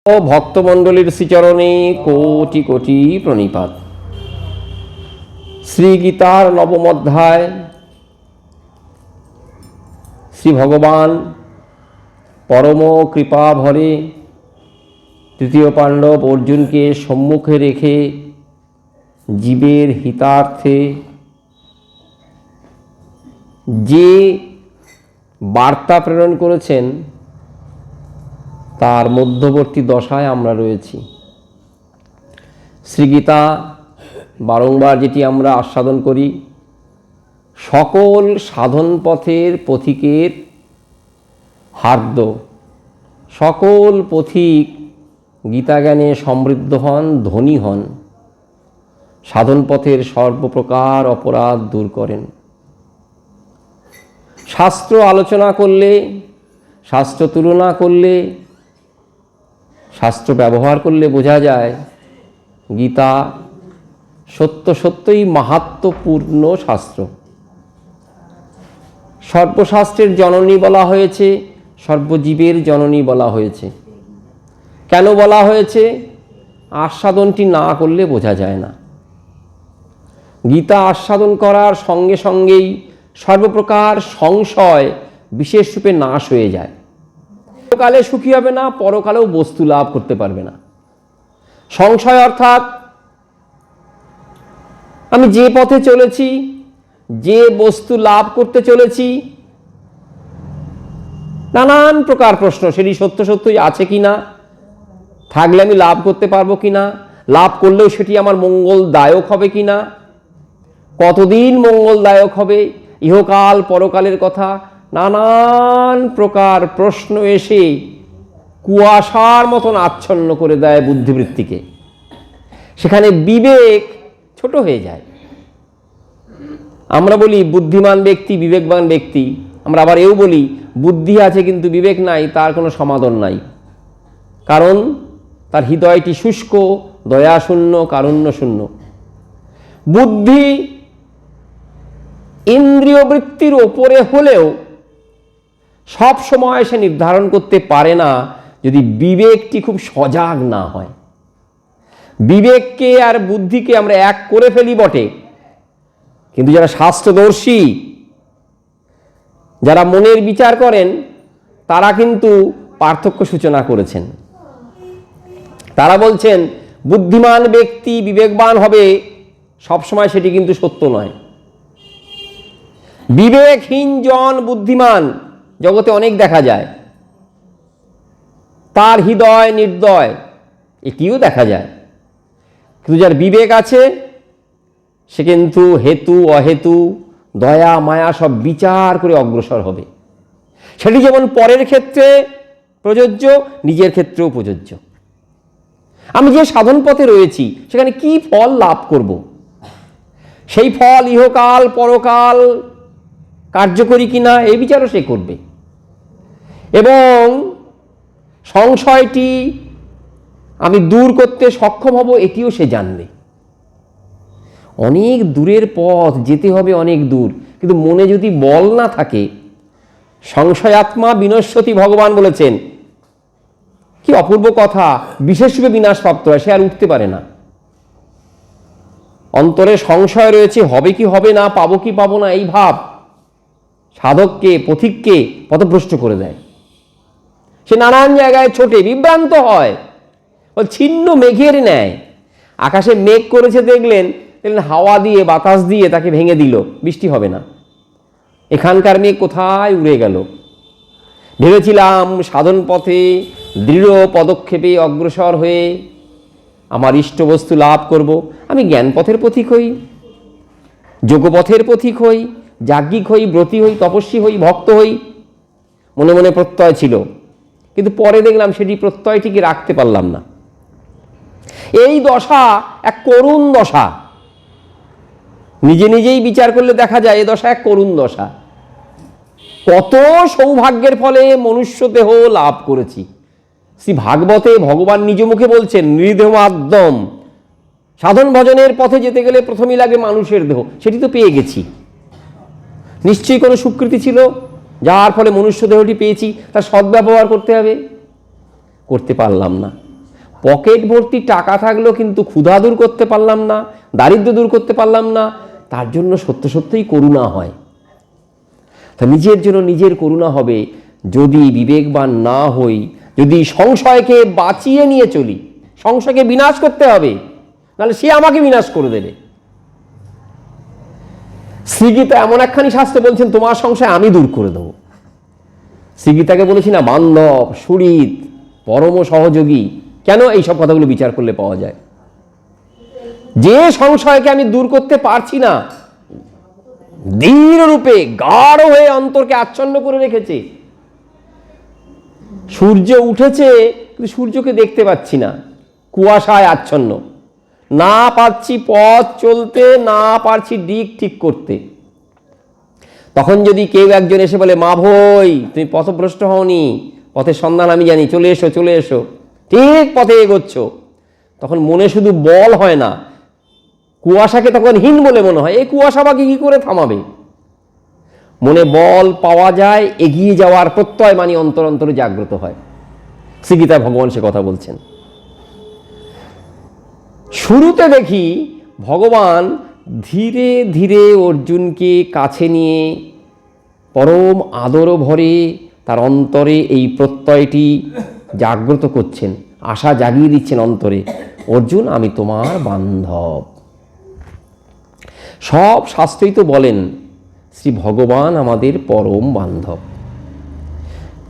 ও ভক্তমণ্ডলীর শ্রীচরণে কোটি কোটি প্রণিপাত। শ্রীগীতার নবম অধ্যায় শ্রী ভগবান পরম কৃপা ভরে তৃতীয় পাণ্ডব অর্জুনকে সম্মুখে রেখে জীবের হিতার্থে যে বার্তা প্রেরণ করেছেন তার মধ্যবর্তী দশায় আমরা রয়েছি। শ্রীগীতা বারংবার যেটি আমরা আস্বাদন করি, সকল সাধন পথের পথিকের হার্দ, সকল পথিক গীতাজ্ঞানে সমৃদ্ধ হন, ধনী হন, সাধন পথের সর্বপ্রকার অপরাধ দূর করেন। শাস্ত্র আলোচনা করলে, শাস্ত্র তুলনা করলে, শাস্ত্র ব্যবহার করলে বোঝা যায় গীতা সত্যই মাহাত্ম্যপূর্ণ শাস্ত্র। সর্বশাস্ত্রের জননী বলা হয়েছে, সর্বজীবের জননী বলা হয়েছে। কেন বলা হয়েছে? আস্বাদনটি না করলে বোঝা যায় না। গীতা আস্বাদন করার সঙ্গে সঙ্গেই সর্বপ্রকার সংশয় বিশেষরূপে নাশ হয়ে যায়। পরকালে সুখী হবে না, পরকালেও বস্তু লাভ করতে পারবে না। সংশয় অর্থাৎ আমি যে পথে চলেছি, যে বস্তু লাভ করতে চলেছি, নানান প্রকার প্রশ্ন, সেটি সত্যই আছে কিনা, থাকলে আমি লাভ করতে পারবো কিনা, লাভ করলেও সেটি আমার মঙ্গলদায়ক হবে কিনা, কতদিন মঙ্গলদায়ক হবে, ইহকাল পরকালের কথা, নানান প্রকার প্রশ্ন এসে কুয়াশার মতন আচ্ছন্ন করে দেয় বুদ্ধিবৃত্তিকে। সেখানে বিবেক ছোট হয়ে যায়। আমরা বলি বুদ্ধিমান ব্যক্তি, বিবেকবান ব্যক্তি। আমরা আবার এও বলি বুদ্ধি আছে কিন্তু বিবেক নাই, তার কোনো সমাদর নাই। কারণ তার হৃদয়টি শুষ্ক, দয়াশূন্য, কারুণ্যশূন্য। বুদ্ধি ইন্দ্রিয় বৃত্তির ওপরে হলেও সব সময় সে নির্ধারণ করতে পারে না যদি বিবেকটি খুব সজাগ না হয়। বিবেককে আর বুদ্ধিকে আমরা এক করে ফেলি বটে, কিন্তু যারা শাস্ত্রদর্শী, যারা মনের বিচার করেন, তারা কিন্তু পার্থক্য সূচনা করেছেন। তারা বলছেন বুদ্ধিমান ব্যক্তি বিবেকবান হবে, সবসময় সেটি কিন্তু সত্য নয়। বিবেকহীন জন বুদ্ধিমান জগতে অনেক দেখা যায়, তার হৃদয় নির্দয়, এটিও দেখা যায়। কিন্তু যার বিবেক আছে সে কিন্তু হেতু অহেতু, দয়া মায়া সব বিচার করে অগ্রসর হবে। সেটি যেমন পরের ক্ষেত্রে প্রযোজ্য, নিজের ক্ষেত্রেও প্রযোজ্য। আমি যে সাধন পথে রয়েছি সেখানে কি ফল লাভ করব, সেই ফল ইহকাল পরকাল কার্যকরী কিনা এই বিচারও সে করবে। এবং সংশয়টি আমি দূর করতে সক্ষম হব এটিও সে জানবে। অনেক দূরের পথ যেতে হবে, অনেক দূর, কিন্তু মনে যদি বল না থাকে, সংশয়াত্মা বিনশ্যতি ভগবান বলেছেন। কি অপূর্ব কথা! বিশেষরূপে বিনাশপ্রাপ্ত হয়, সে আর উঠতে পারে না। অন্তরে সংশয় রয়েছে, হবে কি হবে না, পাবো কি পাবো না, এই ভাব সাধককে, পথিককে পথভ্রষ্ট করে দেয়। সে নানান জায়গায় ছোটে, বিভ্রান্ত হয়। ও ছিন্ন মেঘের ন্যায়। আকাশে মেঘ করেছে দেখলেন, হাওয়া দিয়ে বাতাস দিয়ে তাকে ভেঙে দিল, বৃষ্টি হবে না। এখানকার মেঘ কোথায় উড়ে গেল। ভেবেছিলাম সাধন পথে দৃঢ় পদক্ষেপে অগ্রসর হয়ে আমার ইষ্টবস্তু লাভ করব। আমি জ্ঞানপথের পথিক হই, যোগপথের পথিক হই, যাজ্ঞিক হই, ব্রতী হই, তপস্বী হই, ভক্ত হই, মনে মনে প্রত্যয় ছিল। কিন্তু পরে দেখলাম সেটি প্রত্যয়টিকে রাখতে পারলাম না। এই দশা এক করুণ দশা। নিজে নিজেই বিচার করলে দেখা যায় এই দশা এক করুণ দশা। কত সৌভাগ্যের ফলে মনুষ্য দেহ লাভ করেছি। শ্রী ভাগবতে ভগবান নিজ মুখে বলছেন, নৃদেহমাদ্যম, সাধন ভজনের পথে যেতে গেলে প্রথমেই লাগে মানুষের দেহ, সেটি তো পেয়ে গেছি। নিশ্চয়ই কোনো সুকৃতি ছিল যার ফলে মনুষ্য দেহটি পেয়েছি, তার সদ্ব্যবহার করতে হবে, করতে পারলাম না। পকেট ভর্তি টাকা থাকলেও কিন্তু ক্ষুধা দূর করতে পারলাম না, দারিদ্র্য দূর করতে পারলাম না, তার জন্য সত্য সত্যই করুণা হয়। তা নিজের জন্য নিজের করুণা হবে যদি বিবেকবান না হই, যদি সংশয়কে বাঁচিয়ে নিয়ে চলি। সংশয়কে বিনাশ করতে হবে, নাহলে সে আমাকে বিনাশ করে দেবে। শ্রীগীতা এমন একখানি শাস্ত্র বলছেন, তোমার সংশয় আমি দূর করে দেবো। শ্রীগীতাকে বলেছি না, বান্ধব, সুহৃদ, পরম সহযোগী। কেন? এইসব কথাগুলো বিচার করলে পাওয়া যায়। যে সংশয়কে আমি দূর করতে পারছি না, দৃঢ় রূপে গাঢ় হয়ে অন্তরকে আচ্ছন্ন করে রেখেছে। সূর্য উঠেছে কিন্তু সূর্যকে দেখতে পাচ্ছি না, কুয়াশায় আচ্ছন্ন, না পারছি পথ চলতে, না পারছি দিক ঠিক করতে। তখন যদি কেউ একজন এসে বলে, মা ভই তুমি পথভ্রষ্ট হওনি, পথের সন্ধান আমি জানি, চলে এসো চলে এসো, ঠিক পথে এগোচ্ছ, তখন মনে শুধু বল হয় না, কুয়াশাকে তখন হীন বলে মনে হয়। এই কুয়াশা বাকি কি করে থামাবে? মনে বল পাওয়া যায়, এগিয়ে যাওয়ার প্রত্যয় মানে অন্তর অন্তরে জাগ্রত হয়। শ্রীগীতায় ভগবান সে কথা বলছেন। শুরুতে দেখি ভগবান ধীরে ধীরে অর্জুনকে কাছে নিয়ে পরম আদর ভরে তার অন্তরে এই প্রত্যয়টি জাগ্রত করছেন, আশা জাগিয়ে দিচ্ছেন অন্তরে, অর্জুন আমি তোমার বান্ধব। সব শাস্ত্রই তো বলেন শ্রী ভগবান আমাদের পরম বান্ধব।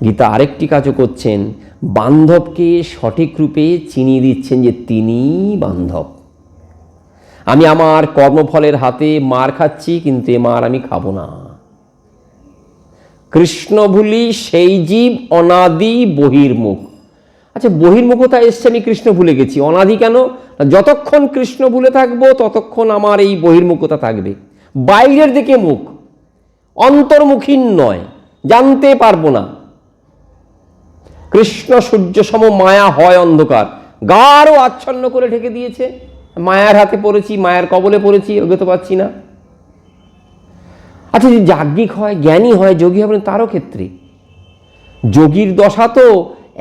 গীতা আরেকটি কাজও করছেন, বান্ধবকে সঠিক রূপে চিনিয়ে দিচ্ছেন যে তিনি বান্ধব। আমি আমার কর্মফলের হাতে মার খাচ্ছি, কিন্তু এ মার আমি খাবো না। কৃষ্ণ ভুলি সেই জীব অনাদি বহির্মুখ। আচ্ছা, বহির্মুখতা এসছে, আমি কৃষ্ণ ভুলে গেছি, অনাদি কেন? যতক্ষণ কৃষ্ণ ভুলে থাকবো ততক্ষণ আমার এই বহির্মুখতা থাকবে। বাইরের দিকে মুখ, অন্তর্মুখী নয়, জানতে পারবো না। কৃষ্ণ সূর্য সম, মায়া হয় অন্ধকার, গাঢ় আচ্ছন্ন করে ঢেকে দিয়েছে। মায়ার হাতে পড়েছি, মায়ার কবলে পড়েছি, এগোতে পারছি না। আচ্ছা, যদি যাজ্ঞিক হয়, জ্ঞানী হয়, যোগী হবেন, তারও ক্ষেত্রে যোগীর দশা তো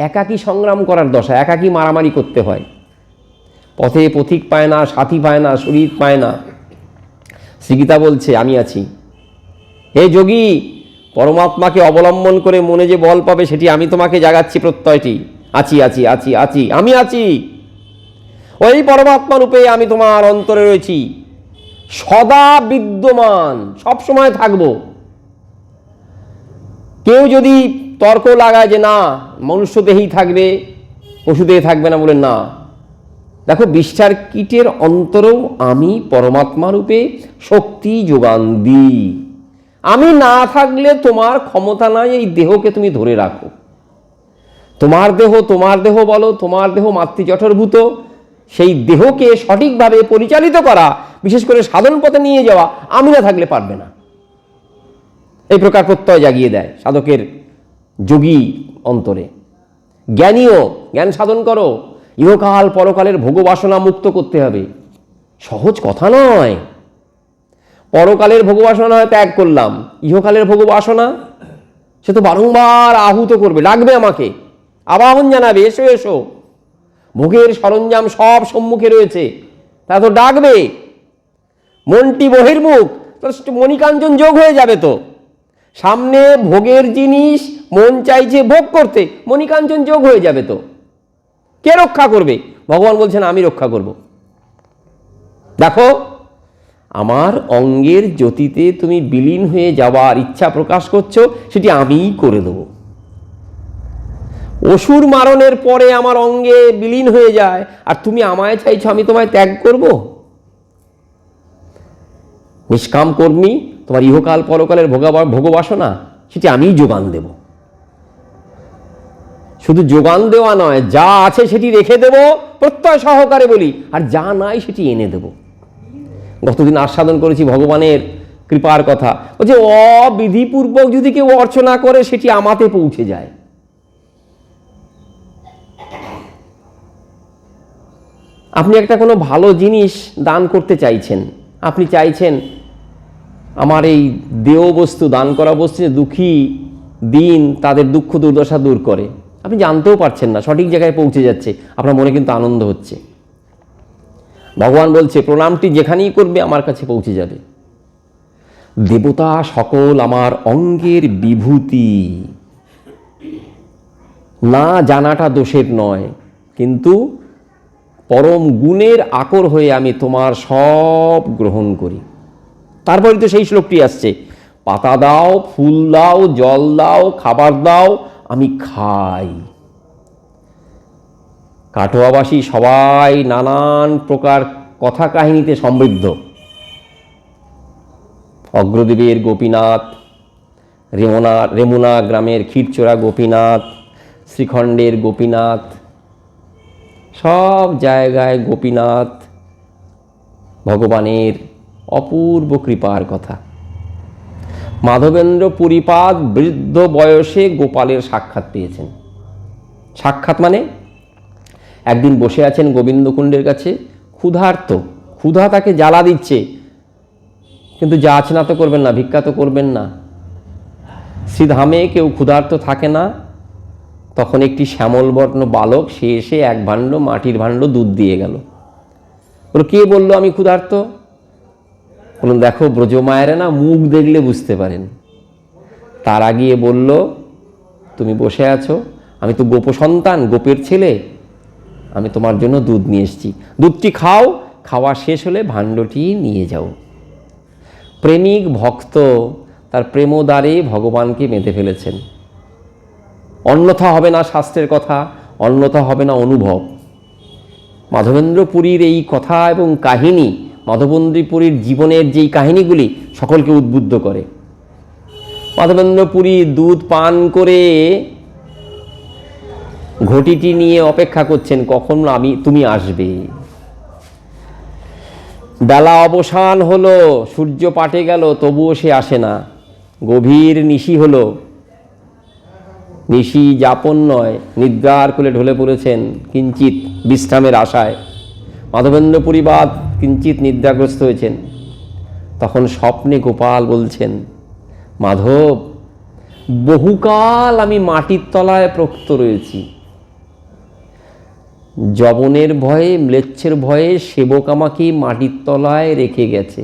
একাকী সংগ্রাম করার দশা, একাকী মারামারি করতে হয়। পথে পথিক পায় না, সাথী পায় না, শরীর পায় না। শ্রীগীতা বলছে আমি আছি। হে যোগী, পরমাত্মাকে অবলম্বন করে মনে যে বল পাবে, সেটি আমি তোমাকে জাগাচ্ছি প্রত্যয়টি, আছি আছি আছি আছি, আমি আছি। ওই পরমাত্মা রূপে আমি তোমার অন্তরে রয়েছি, সদা বিদ্যমান, সব সময় থাকবো। কেউ যদি তর্ক লাগায় যে না মনুষ্য দেহেই থাকবে, পশু দেহে থাকবে না, বলে না, দেখো বিশ্বার কীটের অন্তরেও আমি পরমাত্মা রূপে শক্তি যোগান দিই। আমি না থাকলে তোমার ক্ষমতা নাই এই দেহকে তুমি ধরে রাখো। তোমার দেহ বলো, তোমার দেহ মাতৃজঠরভূত, সেই দেহকে সঠিকভাবে পরিচালিত করা, বিশেষ করে সাধন পথে নিয়ে যাওয়া আমি না থাকলে পারবে না। এই প্রকার প্রত্যয় জাগিয়ে দেয় সাধকের যোগী অন্তরে। জ্ঞানীও জ্ঞান সাধন করো, ইহকাল পরকালের ভোগবাসনা মুক্ত করতে হবে। সহজ কথা নয়। পরকালের ভোগবাসনা হয় ত্যাগ করলাম, ইহকালের ভোগবাসনা সে তো বারংবার আহুত করবে, ডাকবে আমাকে, আবাহন জানাবে, এসো এসো। ভোগের সরঞ্জাম সব সম্মুখে রয়েছে, তা তো ডাকবে। মনটি বহির্মুখ, মণিকাঞ্চন যোগ হয়ে যাবে। তো সামনে ভোগের জিনিস, মন চাইছে ভোগ করতে, মণিকাঞ্চন যোগ হয়ে যাবে। তো কে রক্ষা করবে? ভগবান বলছেন আমি রক্ষা করব। দেখো, আমার অঙ্গের জ্যোতিতে তুমি বিলীন হয়ে যাওয়ার ইচ্ছা প্রকাশ করছো, সেটি আমিই করে দেব। অসুর মারণের পরে আমার অঙ্গে বিলীন হয়ে যায়, আর তুমি আমায় চাইছো আমি তোমায় ত্যাগ করব? নিষ্কাম কর্মী, তোমার ইহকাল পরকালের ভোগবাসনা সেটি আমিই যোগান দেব। শুধু যোগান দেওয়া নয়, যা আছে সেটি রেখে দেব প্রত্যয় সহকারে বলি, আর যা নাই সেটি এনে দেব। গতদিন আস্বাদন করেছি ভগবানের কৃপার কথা, বলছে অবিধিপূর্বক যদি কেউ অর্চনা করে সেটি আমাতে পৌঁছে যায়। আপনি একটা কোনো ভালো জিনিস দান করতে চাইছেন, আপনি চাইছেন আমার এই দেহ বস্তু, দান করা বস্তু দুঃখী দিন তাদের দুঃখ দুর্দশা দূর করে, আপনি জানতেও পারছেন না, সঠিক জায়গায় পৌঁছে যাচ্ছে, আপনার মনে কিন্তু আনন্দ হচ্ছে। ভগবান বলছে প্রণামটি যেখানেই করবে আমার কাছে পৌঁছে যাবে। দেবতা সকল আমার অঙ্গের বিভূতি। না জানাটা দোষের নয়, কিন্তু পরম গুণের আকর হয়ে আমি তোমার সব গ্রহণ করি। তারপরে তো সেই শ্লোকটি আসছে, পাতা দাও, ফুল দাও, জল দাও, খাবার দাও, আমি খাই। কাটোয়াবাসী সবাই নানান প্রকার কথা কাহিনীতে সমৃদ্ধ। অগ্রদেবের গোপীনাথ, রেমুনা গ্রামের ক্ষীরচোরা গোপীনাথ, শ্রীখণ্ডের গোপীনাথ, সব জায়গায় গোপীনাথ ভগবানের অপূর্ব কৃপার কথা। মাধবেন্দ্র পুরীপাদ বৃদ্ধ বয়সে গোপালের সাক্ষাৎ পেয়েছেন। সাক্ষাৎ মানে একদিন বসে আছেন গোবিন্দকুণ্ডের কাছে, ক্ষুধার্ত, ক্ষুধা তাকে জ্বালা দিচ্ছে, কিন্তু যাচনা তো করবেন না, ভিক্ষা তো করবেন না। শ্রীধামে কেউ ক্ষুধার্ত থাকে না। তখন একটি শ্যামলবর্ণ বালক সে এসে এক ভাণ্ড মাটির ভাণ্ড দুধ দিয়ে গেল। বলো কে বললো আমি ক্ষুধার্ত? বলুন দেখো ব্রজমায়েরা না মুখ দেখলে বুঝতে পারেন। তারা গিয়ে বলল তুমি বসে আছো, আমি তো গোপ সন্তান, গোপের ছেলে, আমি তোমার জন্য দুধ নিয়ে এসেছি, দুধটি খাও, খাওয়া শেষ হলে ভাণ্ডটি নিয়ে যাও। প্রেমিক ভক্ত তার প্রেমদ্বারে ভগবানকে মেতে ফেলেছেন। অন্যথা হবে না শাস্ত্রের কথা, অন্যথা হবে না অনুভব। মাধবেন্দ্র পুরীর এই কথা এবং কাহিনী, মাধবেন্দ্র পুরীর জীবনের যেই কাহিনীগুলি সকলকে উদ্বুদ্ধ করে। মাধবেন্দ্র পুরী দুধ পান করে ঘটিটি নিয়ে অপেক্ষা করছেন কখন তুমি আসবে। বেলা অবসান হলো, সূর্য পাটে গেল, তবুও সে আসে না। গভীর নিশি হলো, নিশি যাপন নয়, নিদ্রার কোলে ঢলে পড়েছেন কিঞ্চিত বিশ্রামের আশায়। মাধবেন্দ্র পুরীবাদ কিঞ্চিত নিদ্রাগ্রস্ত হয়েছেন। তখন স্বপ্নে গোপাল বলছেন, মাধব, বহুকাল আমি মাটির তলায় প্রক্ত রয়েছি। যবনের ভয়ে, ম্লেচ্ছের ভয়ে সেবক আমাকে মাটির তলায় রেখে গেছে।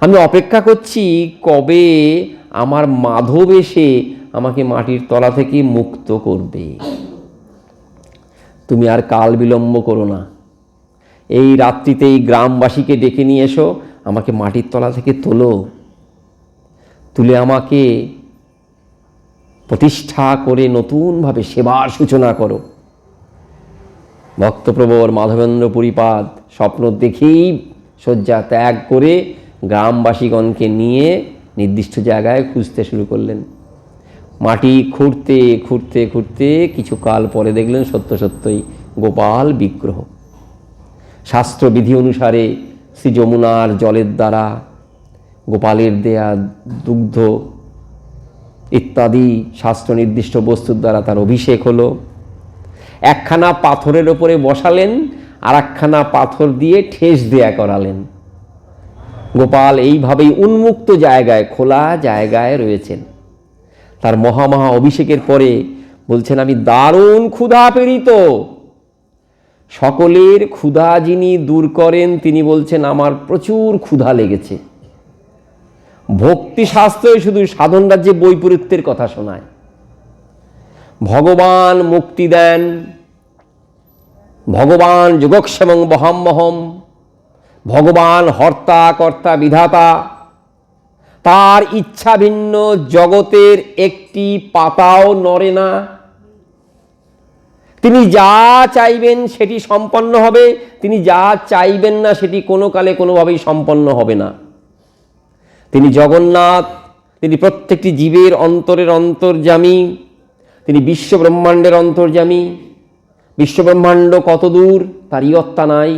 আমি অপেক্ষা করছি কবে আমার মাধব এসে আমাকে মাটির তলা থেকে মুক্ত করবে। তুমি আর কাল বিলম্ব করো না, এই রাত্রিতেই গ্রামবাসীকে ডেকে নিয়ে এসো, আমাকে মাটির তলা থেকে তোলো, তুলে আমাকে প্রতিষ্ঠা করে নতুনভাবে সেবার সূচনা করো। ভক্তপ্রবর মাধবেন্দ্র পুরীপাদ স্বপ্ন দেখেই শয্যা ত্যাগ করে গ্রামবাসীগণকে নিয়ে নির্দিষ্ট জায়গায় খুঁজতে শুরু করলেন। মাটি খুঁড়তে খুঁড়তে খুঁড়তে কিছু কাল পরে দেখলেন সত্য সত্যই গোপাল বিগ্রহ। শাস্ত্রবিধি অনুসারে শ্রী যমুনার জলের দ্বারা, গোপালের দেয়া দুগ্ধ ইত্যাদি শাস্ত্র নির্দিষ্ট বস্তুর দ্বারা তার অভিষেক হলো। একখানা পাথরের ওপরে বসালেন, আর একখানা পাথর দিয়ে ঠেস দেয়া করালেন। গোপাল এইভাবেই উন্মুক্ত জায়গায়, খোলা জায়গায় রয়েছেন। তার মহামহা অভিষেকের পরে বলছেন, আমি দারুণ ক্ষুধা পীড়িত। সকলের ক্ষুধা যিনি দূর করেন তিনি বলছেন, আমার প্রচুর ক্ষুধা লেগেছে। ভক্তি শাস্ত্রে শুধু সাধন রাজ্যে বৈপরীত্যের কথা শোনায়। ভগবান মুক্তি দেন, ভগবান যোগক্ষেমং বহাম্যহম, ভগবান হর্তা কর্তা বিধাতা। তার ইচ্ছা ভিন্ন জগতের একটি পাতাও নড়ে না। তিনি যা চাইবেন সেটি সম্পন্ন হবে, তিনি যা চাইবেন না সেটি কোনো কালে কোনোভাবেই সম্পন্ন হবে না। তিনি জগন্নাথ, তিনি প্রত্যেকটি জীবের অন্তরের অন্তর্যামী, তিনি বিশ্বব্রহ্মাণ্ডের অন্তর্যামী। বিশ্বব্রহ্মাণ্ড কত দূর তার ইয়ত্তা নাই।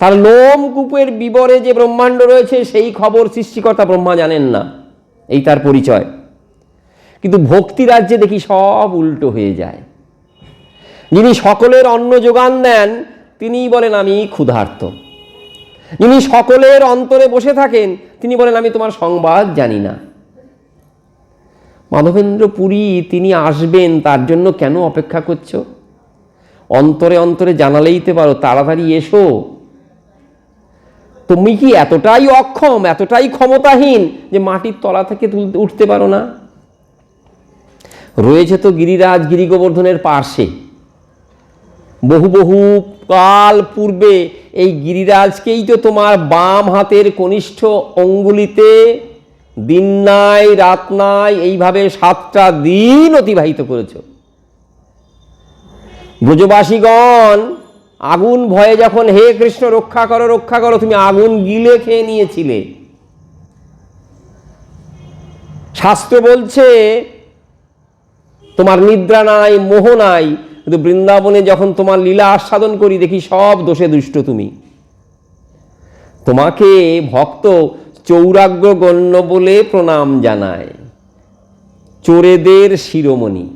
তার লোমকূপের বিবরে যে ব্রহ্মাণ্ড রয়েছে সেই খবর সৃষ্টিকর্তা ব্রহ্মা জানেন না, এই তার পরিচয়। কিন্তু ভক্তি রাজ্যে দেখি সব উল্টো হয়ে যায়। যিনি সকলের অন্ন যোগান দেন তিনিই বলেন আমি ক্ষুধার্ত। যিনি সকলের অন্তরে বসে থাকেন তিনি বলেন আমি তোমার সংবাদ জানি না। মাধবেন্দ্র পুরী তিনি আসবেন, তার জন্য কেন অপেক্ষা করছো? অন্তরে অন্তরে জানালেই তো পারো, তাড়াতাড়ি এসো। তুমি কি এতটাই অক্ষম, এতটাই ক্ষমতাহীন যে মাটির তলা থেকে উঠতে পারো না? রয়েছে তো গিরিরাজ গিরি গোবর্ধনের পার্শ্বে। বহু বহু কাল পূর্বে এই গিরিরাজকেই তো তোমার বাম হাতের কনিষ্ঠ অঙ্গুলিতে দিন নাই রাত নাই এইভাবে 7টা দিন অতিবাহিত করেছ। ব্রজবাসীগণ আগুন ভয়ে যখন হে কৃষ্ণ রক্ষা করো রক্ষা করো, তুমি আগুন গিলে খেয়ে নিয়েছিলে। শাস্ত্র বলছে তোমার নিদ্রা নাই, মোহ নাই, কিন্তু বৃন্দাবনে যখন তোমার লীলা আস্বাদন করি দেখি সব দোষে দুষ্ট তুমি। তোমাকে ভক্ত চৌরাগ্য গণ্য বলে প্রণাম জানায়, চোরেদের শিরোমণি।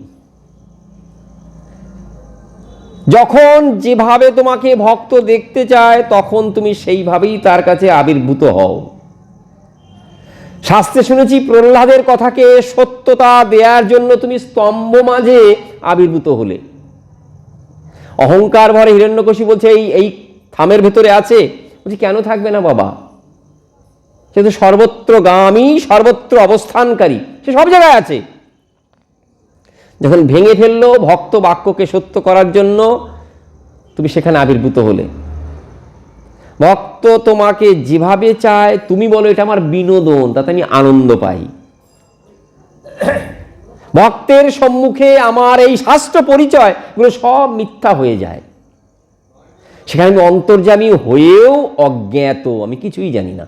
যখন যেভাবে তোমাকে ভক্ত দেখতে চায় তখন তুমি সেইভাবেই তার কাছে আবির্ভূত হও। শাস্ত্রে শুনেছি প্রহ্লাদের কথাকে সত্যতা দেওয়ার জন্য তুমি স্তম্ভ মাঝে আবির্ভূত হলে। অহংকার ভরে হিরণ্যকশিপু বলছে এই থামের ভেতরে আছে। বলছি কেন থাকবে না বাবা, সে তো সর্বত্রগামী, সর্বত্র অবস্থানকারী, সে সব জায়গায় আছে। যখন ভেঙে ফেললো ভক্ত বাক্যকে সত্য করার জন্য, তুমি সেখানে আবির্ভূত হলে। ভক্ত তোমাকে যেভাবে চায় তুমি বলো এটা আমার বিনোদন, তাতে আমি আনন্দ পাই। ভক্তের সম্মুখে আমার এই শাস্ত্র পরিচয় এগুলো সব মিথ্যা হয়ে যায়। সেখানে আমি অন্তর্যামী হয়েও অজ্ঞাত, আমি কিছুই জানি না।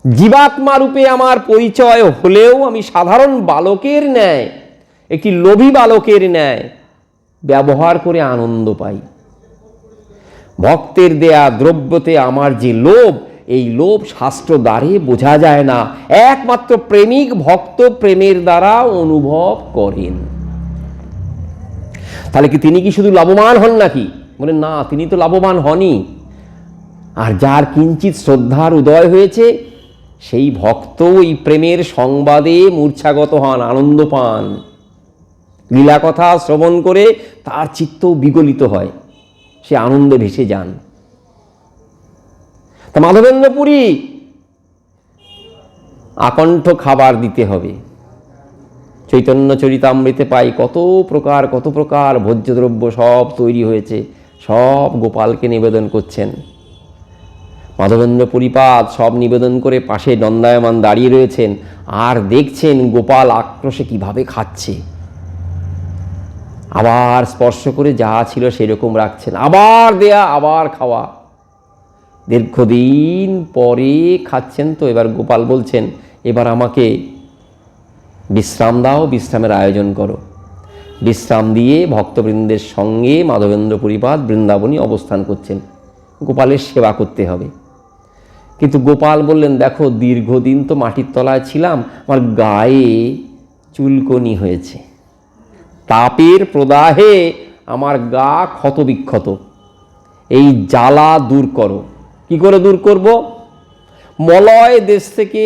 জীবাত্মা রূপে আমার পরিচয় হলেও আমি সাধারণ বালকের ন্যায়, একটি লোভী বালকের ন্যায় ব্যবহার করে আনন্দ পাই। ভক্তের দেয়া দ্রব্যতে আমার যে লোভ, এই লোভ শাস্ত্র দ্বারে বোঝা যায় না, একমাত্র প্রেমিক ভক্ত প্রেমের দ্বারা অনুভব করেন। তাহলে কি তিনি কি শুধু লাভবান হন নাকি? বলে না, তিনি তো লাভবান হনই। আর যার কিঞ্চিত শ্রদ্ধার উদয় হয়েছে সেই ভক্ত এই প্রেমের সংবাদে মূর্ছাগত হন, আনন্দ পান। লীলা কথা শ্রবণ করে তার চিত্ত বিগলিত হয়, সে আনন্দে ভেসে যান। তা মাধবেন্দ্র পুরী আকণ্ঠ খাবার দিতে হবে। চৈতন্য চরিতামৃতে পাই কত প্রকার ভোজ্যদ্রব্য সব তৈরি হয়েছে, সব গোপালকে নিবেদন করছেন। মাধবেন্দ্র পুরীপাদ সব নিবেদন করে পাশে দণ্ডায়মান দাঁড়িয়ে রয়েছেন আর দেখছেন গোপাল আক্রোশে কিভাবে খাচ্ছে। আবার স্পর্শ করে যা ছিল সেরকম রাখছেন, আবার দেয়া, আবার খাওয়া। দীর্ঘদিন পরে খাচ্ছেন তো এবার গোপাল বলছেন এবার আমাকে বিশ্রাম দাও, বিশ্রামের আয়োজন করো। বিশ্রাম দিয়ে ভক্তবৃন্দের সঙ্গে মাধবেন্দ্র পুরীপাদ বৃন্দাবনী অবস্থান করছেন। গোপালের সেবা করতে হবে। কিন্তু গোপাল বললেন দেখো দীর্ঘদিন তো মাটির তলায় ছিলাম, আমার গায়ে চুলকনি হয়েছে, তাপের প্রদাহে আমার গা ক্ষতবিক্ষত, এই জ্বালা দূর করো। কি করে দূর করব? মলয় দেশ থেকে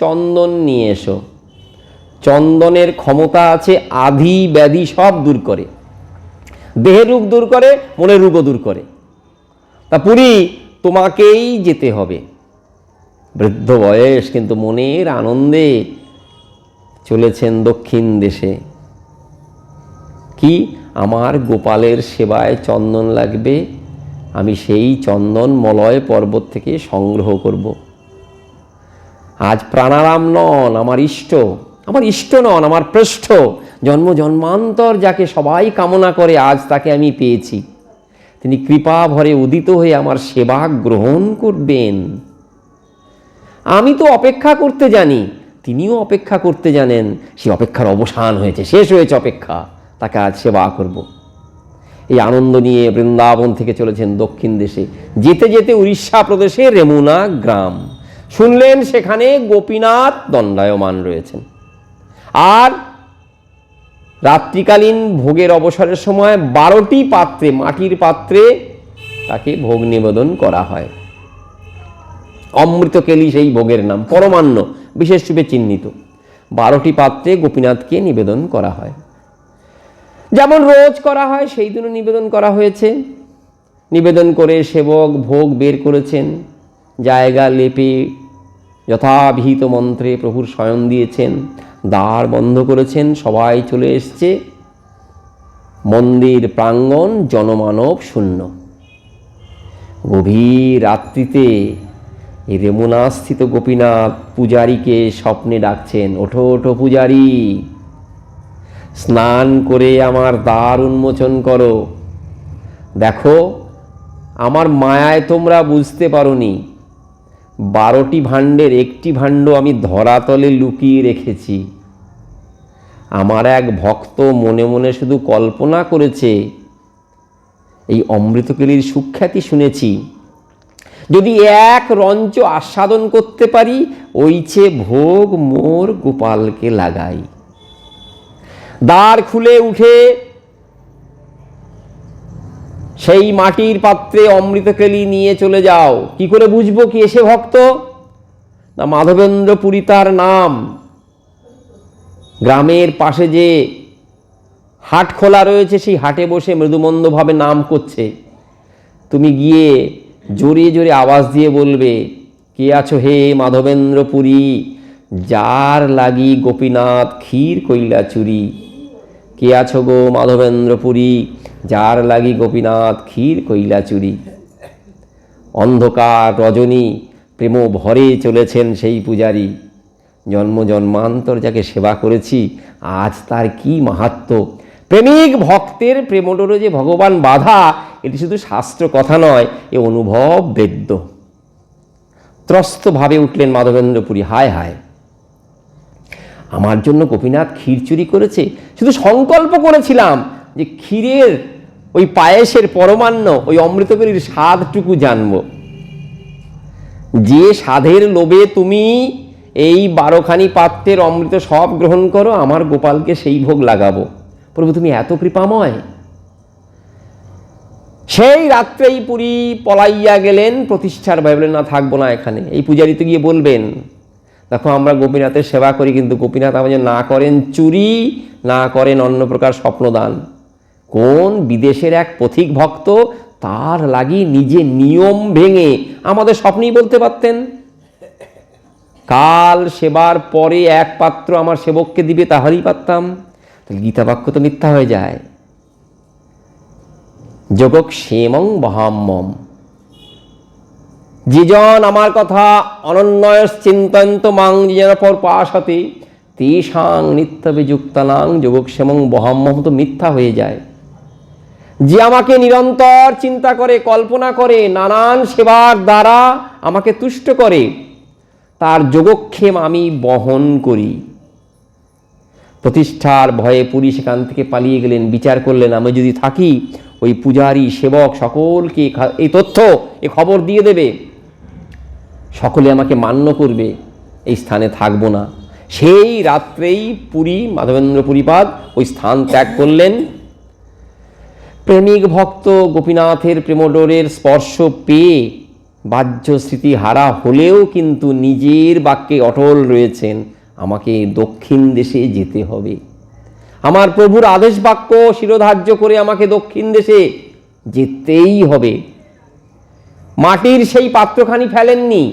চন্দন নিয়ে এসো। চন্দনের ক্ষমতা আছে আধি ব্যাধি সব দূর করে, দেহের রোগ দূর করে, মনের রোগও দূর করে। তা পুরী তোমাকেই যেতে হবে। বৃদ্ধ বয়স কিন্তু মনের আনন্দে চলেছেন দক্ষিণ দেশে। কি আমার গোপালের সেবায় চন্দন লাগবে, আমি সেই চন্দন মলয় পর্বত থেকে সংগ্রহ করব। আজ প্রাণারাম নন আমার ইষ্ট, আমার ইষ্ট নন আমার পৃষ্ঠ, জন্ম জন্মান্তর যাকে সবাই কামনা করে আজ তাকে আমি পেয়েছি। তিনি কৃপা ভরে উদিত হয়ে আমার সেবা গ্রহণ করবেন। আমি তো অপেক্ষা করতে জানি, তিনিও অপেক্ষা করতে জানেন। সেই অপেক্ষার অবসান হয়েছে, শেষ হয়েছে অপেক্ষা, তাকে আজ সেবা করব। এই আনন্দ নিয়ে বৃন্দাবন থেকে চলেছেন দক্ষিণ দেশে। যেতে যেতে উড়িষ্যা প্রদেশে রেমুনা গ্রাম শুনলেন, সেখানে গোপীনাথ দণ্ডায়মান রয়েছেন। আর রাত্রিকালীন ভোগের অবসরের সময় 12টি পাত্রে, মাটির পাত্রে তাকে ভোগ নিবেদন করা হয়। অমৃতকেলি সেই ভোগের নাম, পরমান্ন। বিশেষরূপে চিহ্নিত। 12টি পাত্রে গোপীনাথকে নিবেদন করা হয়, যেমন রোজ করা হয় সেই দিনও নিবেদন করা হয়েছে। নিবেদন করে সেবক ভোগ বের করেছেন, জায়গা লেপে যথাবিহিত মন্ত্রে প্রভুর শয়ন দিয়েছেন, দ্বার বন্ধ করেছেন, সবাই চলে এসছে। মন্দির প্রাঙ্গণ জনমানব শূন্য। গভীর রাত্রিতে এই রেমুনাস্থিত গোপীনাথ পূজারীকে স্বপ্নে ডাকছেন, ওঠো ওঠো পূজারী, স্নান করে আমার দ্বার উন্মোচন করো। দেখো, আমার মায়ায় তোমরা বুঝতে পারোনি, 12টি ভাণ্ডের একটি ভাণ্ড আমি ধরাতলে লুকিয়ে রেখেছি। আমার এক ভক্ত মনে মনে শুধু কল্পনা করেছে, এই অমৃতকেলির সুখ্যাতি শুনেছি, যদি এক রঞ্চ আস্বাদন করতে পারি, ওইছে ভোগ মোর গোপালকে লাগাই। দ্বার খুলে উঠে সেই মাটির পাত্রে অমৃতকেলি নিয়ে চলে যাও। কি করে বুঝবো কি এসে ভক্ত? না, মাধবেন্দ্র পুরী তার নাম। গ্রামের পাশে যে হাট খোলা রয়েছে, সেই হাটে বসে মৃদুমন্দভাবে নাম করছে। তুমি গিয়ে জোরে জোরে আওয়াজ দিয়ে বলবে, কে আছো হে মাধবেন্দ্র পুরী, যার লাগি গোপীনাথ ক্ষীর কইলা চুরি। কে আছো গো মাধবেন্দ্র পুরী, যার লাগি গোপীনাথ ক্ষীর কইলা চুরি। অন্ধকার রজনী প্রেম ভরে চলেছেন সেই পূজারী। জন্ম জন্মান্তর যাকে সেবা করেছি, আজ তার কি মাহাত্ম্য। প্রেমিক ভক্তের প্রেমডোরে যে ভগবান বাধা, এটি শুধু শাস্ত্র কথা নয়, এ অনুভব বেদ্য। ত্রস্ত ভাবে উঠলেন মাধবেন্দ্র পুরী, হায় হায়, আমার জন্য গোপীনাথ ক্ষীর চুরি করেছে। শুধু সংকল্প করেছিলাম যে ক্ষীরের ওই পায়েসের পরমান্ন, ওই অমৃতকেলির স্বাদটুকু জানব। যে স্বাদের লোভে তুমি এই 12খানি পাত্রের অমৃত সব গ্রহণ করো, আমার গোপালকে সেই ভোগ লাগাবো। প্রভু তুমি এত কৃপাময়। সেই রাত্রেই পুরী পলাইয়া গেলেন, প্রতিষ্ঠার ভাবলেন না, থাকবো না এখানে। এই পূজারিতে গিয়ে বলবেন, দেখো আমরা গোপীনাথের সেবা করি, কিন্তু গোপীনাথ আমাদের না করেন চুরি, না করেন অন্য প্রকার স্বপ্নদান। কোন বিদেশের এক পথিক ভক্ত তার লাগি নিজে নিয়ম ভেঙে আমাদের স্বপ্নেই বলতে পারতেন, কাল সেবার পরে এক পাত্র আমার সেবককে দিবে, তাহলেই পারতাম। তাহলে গীতা বাক্য তো মিথ্যা হয়ে যায়। যোগক্ষেমং বহাম্যম, যেজন আমার কথা অনন্যয় চিন্তয়ন্ত মাং যেন পর পাশাতে তেষাং নিত্যবিযুক্তানাং যোগক্ষেমং বহাম্যম, তো মিথ্যা হয়ে যায়। যে আমাকে নিরন্তর চিন্তা করে, কল্পনা করে, নানান সেবার দ্বারা আমাকে তুষ্ট করে, তার যোগক্ষেম আমি বহন করি। প্রতিষ্ঠার ভয়ে পুরী সেখান থেকে পালিয়ে গেলেন। বিচার করলেন, আমি যদি থাকি, ওই পূজারী সেবক সকলকে এই তথ্য, এই খবর দিয়ে দেবে, সকলে আমাকে মান্য করবে, এই স্থানে থাকবো না। সেই রাত্রেই পুরী মাধবেন্দ্র পুরীপাদ ওই স্থান ত্যাগ করলেন। প্রেমিক ভক্ত গোপীনাথের প্রেমডোরের স্পর্শ পেয়ে বাহ্য স্মৃতি হারা হলেও কিন্তু নিজের বাক্যে অটল রয়েছেন, আমাকে দক্ষিণ দেশে যেতে হবে। আমার প্রভুর আদেশ বাক্য শিরোধার্য করে আমাকে দক্ষিণ দেশে যেতেই হবে। মাটির সেই পাত্রখানি ফেলেননি,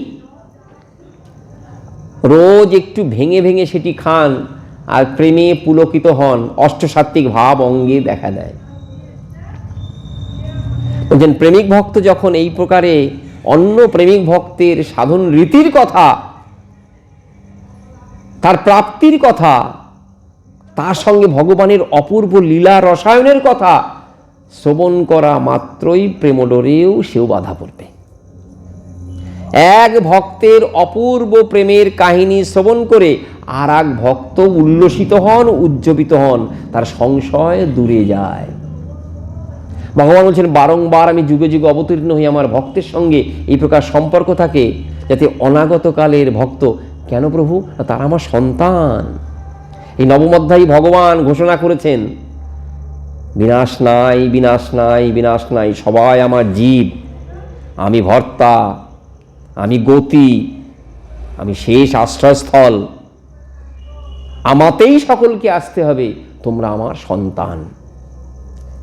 রোজ একটু ভেঙে ভেঙে সেটি খান আর প্রেমে পুলকিত হন। অষ্টসাত্ত্বিক ভাব অঙ্গে দেখা দেয়। বলছেন, প্রেমিক ভক্ত যখন এই প্রকারে অন্য প্রেমিক ভক্তের সাধন রীতির কথা, তার প্রাপ্তির কথা, তার সঙ্গে ভগবানের অপূর্ব লীলা রসায়নের কথা শ্রবণ করা মাত্রই প্রেমডোরেও সেও বাধা পড়বে। এক ভক্তের অপূর্ব প্রেমের কাহিনী শ্রবণ করে আর এক ভক্ত উল্লসিত হন, উজ্জীবিত হন, তার সংশয় দূরে যায়। ভগবান বলছেন, বারংবার আমি যুগে যুগে অবতীর্ণ হই আমার ভক্তের সঙ্গে এই প্রকার সম্পর্ক থাকে, যাতে অনাগত কালের ভক্ত। কেন প্রভু? তারা আমার সন্তান। এই নবম অধ্যায়ে ভগবান ঘোষণা করেছেন, বিনাশ নাই, বিনাশ নাই, বিনাশ নাই, সবাই আমার জীব, আমি ভর্তা, আমি গতি, আমি শেষ আশ্রয়স্থল, আমাতেই সকলকে আসতে হবে, তোমরা আমার সন্তান।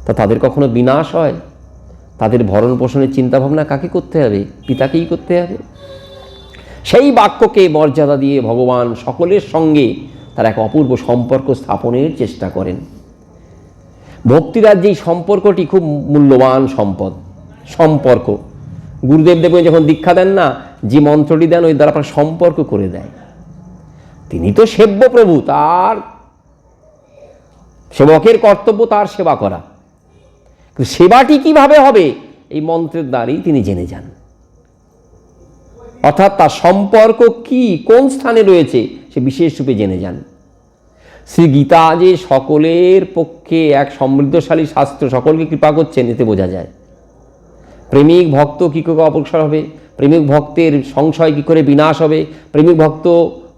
তা তাদের কখনো বিনাশ হয়? তাদের ভরণ পোষণের চিন্তাভাবনা কাকে করতে হবে? পিতাকেই করতে হবে। সেই বাক্যকে মর্যাদা দিয়ে ভগবান সকলের সঙ্গে তার এক অপূর্ব সম্পর্ক স্থাপনের চেষ্টা করেন। ভক্তিরাজ্যে এই সম্পর্কটি খুব মূল্যবান সম্পর্ক। গুরুদেব দেবেন যখন দীক্ষা দেন না, যে মন্ত্রটি দেন ওই দ্বারা আপনার সম্পর্ক করে দেয়। তিনি তো সেব্য প্রভু, তার সেবকের কর্তব্য তার সেবা করা, কিন্তু সেবাটি কিভাবে হবে এই মন্ত্রের দ্বারাই তিনি জেনে যান। অর্থাৎ তার সম্পর্ক কি, কোন স্থানে রয়েছে সে বিশেষ রূপে জেনে যান। শ্রী গীতা যে সকলের পক্ষে এক সমৃদ্ধশালী শাস্ত্র, সকলকে কৃপা করছেন, এতে বোঝা যায়। প্রেমিক ভক্ত কী করে অগ্রসর হবে, প্রেমিক ভক্তের সংশয় কী করে বিনাশ হবে, প্রেমিক ভক্ত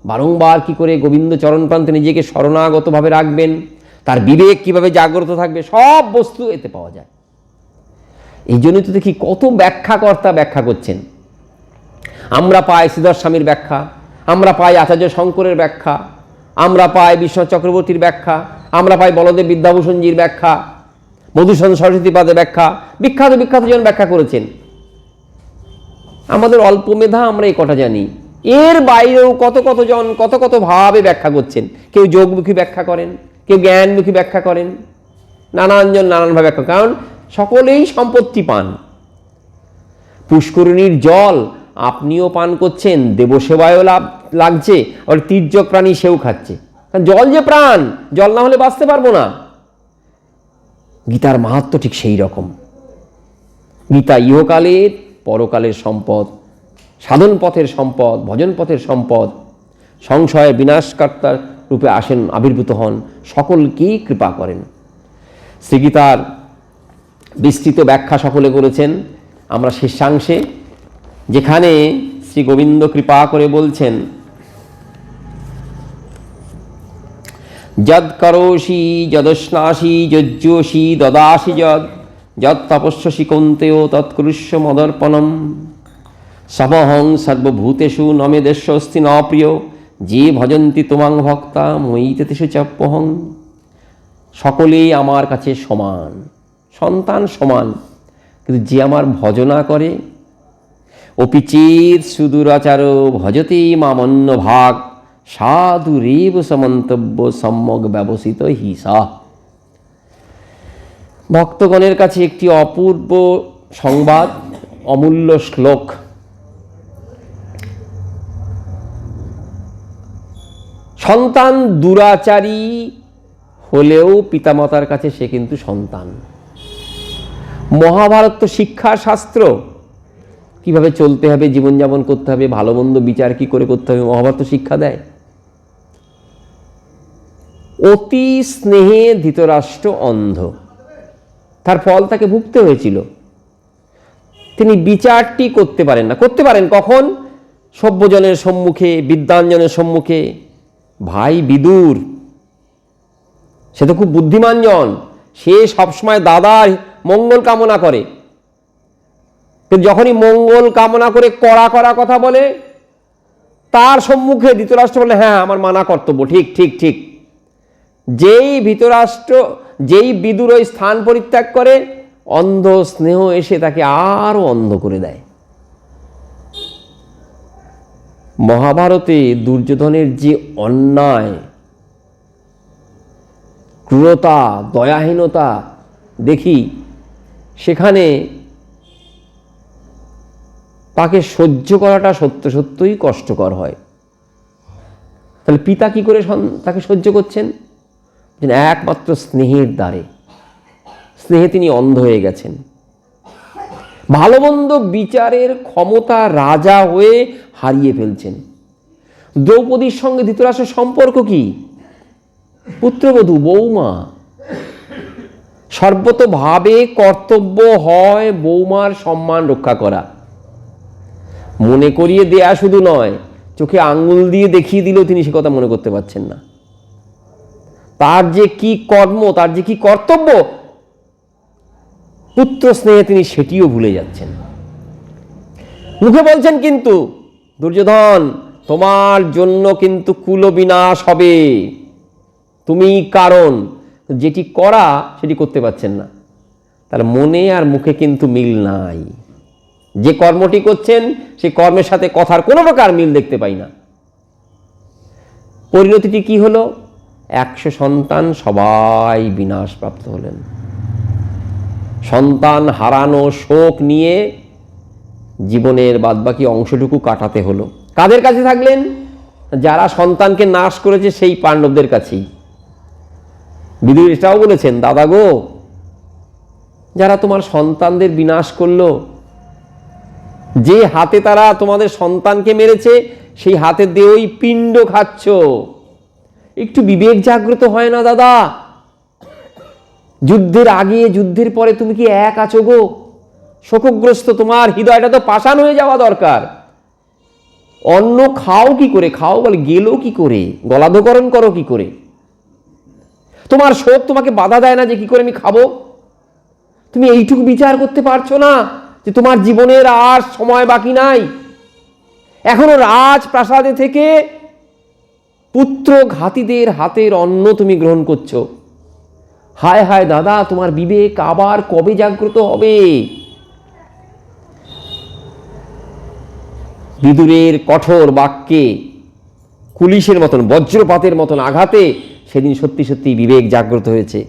বারংবার কী করে গোবিন্দ চরণপ্রান্তে নিজেকে শরণাগতভাবে রাখবেন, তার বিবেক কীভাবে জাগ্রত থাকবে, সব বস্তু এতে পাওয়া যায়। এই জন্যই তো দেখি কত ব্যাখ্যাকর্তা ব্যাখ্যা করছেন। আমরা পাই শ্রীধর স্বামীর ব্যাখ্যা, আমরা পাই আচার্য শঙ্করের ব্যাখ্যা, আমরা পাই বিশ্বনাথ চক্রবর্তীর ব্যাখ্যা, আমরা পাই বলদেব বিদ্যাভূষণজির ব্যাখ্যা, মধুসূদন সরস্বতীপাদের ব্যাখ্যা, বিখ্যাত বিখ্যাত জন ব্যাখ্যা করেছেন। আমাদের অল্প মেধা, আমরা এই কটা জানি। এর বাইরেও কত কত জন কত কত ভাবে ব্যাখ্যা করছেন। কেউ যোগমুখী ব্যাখ্যা করেন, কেউ জ্ঞানমুখী ব্যাখ্যা করেন, নানান জন নানানভাবে ব্যাখ্যা, কারণ সকলেই সম্পত্তি পান। পুষ্করিণীর জল আপনিও পান করছেন, দেবসেবায়ও লাগছে, আর তির্যক প্রাণী সেও খাচ্ছে। কারণ জল যে প্রাণ, জল না হলে বাঁচতে পারবো না। গীতার মাহাত্ম্য ঠিক সেই রকম। গীতা ইহকালের পরকালের সম্পদ, সাধন পথের সম্পদ, ভজন পথের সম্পদ। সংশয়ের বিনাশকর্তার রূপে আসেন, আবির্ভূত হন, সকলকেই কৃপা করেন। শ্রীগীতার বিস্তৃত ব্যাখ্যা সকলে করেছেন। আমরা শেষাংশে, যেখানে শ্রী গোবিন্দ কৃপা করে বলছেন, যদ করোষি যদশ্নাসি যজ্জোষি দদাসি যদ তপস্যসি কৌন্তেয় তৎকুরুষ্য মদর্পণম সমহং সর্বভূতেষু নমে দেশস্তি ন প্রিয় যে ভজন্তি তোমাং ভক্তা ময়িতে তেষু চাপ্যহং। সকলেই আমার কাছে সমান, সন্তান সমান, কিন্তু যে আমার ভজনা করে, অপিচেত সুদূরাচার ভজতে মামন্য ভাগ সাধু রেব সমন্তব্য সম্যক ব্যবসিত হিসা। ভক্তগণের কাছে একটি অপূর্ব সংবাদ, অমূল্য শ্লোক। সন্তান দুরাচারী হলেও পিতামাতার কাছে সে কিন্তু সন্তান। মহাভারত তো শিক্ষা শাস্ত্র, কিভাবে চলতে হবে, জীবনযাপন করতে হবে, ভালো মন্দ বিচার কি করে করতে হবে, মহাভারত শিক্ষা দেয়। অতি স্নেহে ধৃতরাষ্ট্র অন্ধ, তার ফল তাকে ভুগতে হয়েছিল। তিনি বিচারটি করতে পারেন না। করতে পারেন কখন? সভ্যজনের সম্মুখে, বিদ্বানজনের সম্মুখে। ভাই বিদুর, সে তো খুব বুদ্ধিমান জন, সে সবসময় দাদার মঙ্গল কামনা করে, কিন্তু যখনই মঙ্গল কামনা করে কড়া কড়া কথা বলে, তার সম্মুখে ধৃতরাষ্ট্র বলে, হ্যাঁ আমার মানা কর্তব্য, ঠিক ঠিক ঠিক। যেই বিদুর ওই স্থান পরিত্যাগ করে, অন্ধ স্নেহ এসে তাকে আরো অন্ধ করে দেয়। মহাভারতে দুর্যোধনের যে অন্যায়, ক্রূরতা, দয়াহীনতা দেখি, সেখানে তাকে সহ্য করাটা সত্য সত্যই কষ্টকর হয়। তাহলে পিতা কি করে তাকে সহ্য করছেন? একমাত্র স্নেহের দ্বারে। স্নেহে তিনি অন্ধ হয়ে গেছেন। ভালো মন্দ বিচারের ক্ষমতা রাজা হয়ে হারিয়ে ফেলছেন। দ্রৌপদীর সঙ্গে ধৃতরাষ্ট্রের সম্পর্ক কি? পুত্রবধূ, বৌমা। সর্বতোভাবে কর্তব্য হয় বৌমার সম্মান রক্ষা করা। মনে করিয়ে দেয়া শুধু নয়, চোখে আঙ্গুল দিয়ে দেখিয়ে দিলেও তিনি সে কথা মনে করতে পারছেন না। তার যে কি কর্ম, তার যে কি কর্তব্য, পুত্র স্নেহে তিনি সেটিও ভুলে যাচ্ছেন। মুখে বলছেন কিন্তু, দুর্যোধন তোমার জন্য কিন্তু কুলবিনাশ হবে। তুমি কারণ, যেটি করা সেটি করতে পারছেন না, তার মনে আর মুখে কিন্তু মিল নাই। যে কর্মটি করছেন সেই কর্মের সাথে কথার কোনো প্রকার মিল দেখতে পাই না। পরিণতিটি কি হলো? 100 সন্তান সবাই বিনাশপ্রাপ্ত হলেন। সন্তান হারানো শোক নিয়ে জীবনের বাদবাকি অংশটুকু কাটাতে হলো। কাদের কাছে থাকলেন? যারা সন্তানকে নাশ করেছে সেই পাণ্ডবদের কাছেই। বিদুর এটাও বলেছেন, দাদা গো, যারা তোমার সন্তানদের বিনাশ করলো, যে হাতে তারা তোমাদের সন্তানকে মেরেছে সেই হাতে দিয়ে ওই পিণ্ড খাচ্ছ, একটু বিবেক জাগ্রত হয় না দাদা? যুদ্ধের আগে যুদ্ধের পরে তুমি কি এক আছো গো? শোকগ্রস্ত তোমার হৃদয়টা তো পাষাণ হয়ে যাওয়া দরকার। অন্ন খাও কি করে? খাও বলে গেলো কি করে? গলাধকরণ করো কি করে? তোমার শোক তোমাকে বাধা দেয় না যে কি করে আমি খাবো? তুমি এইটুকু বিচার করতে পারছো না যে তোমার জীবনের আর সময় বাকি নাই? এখনো রাজপ্রাসাদে থেকে পুত্র ঘাতীদের হাতের অন্ন তুমি গ্রহণ করছো। হায় হায় দাদা, তোমার বিবেক আবার কবে জাগ্রত হবে? বিদুরের কঠোর বাক্যে কুলিশের মতন, বজ্রপাতের মতন আঘাতে সেদিন সত্যি সত্যি বিবেক জাগ্রত হয়েছে।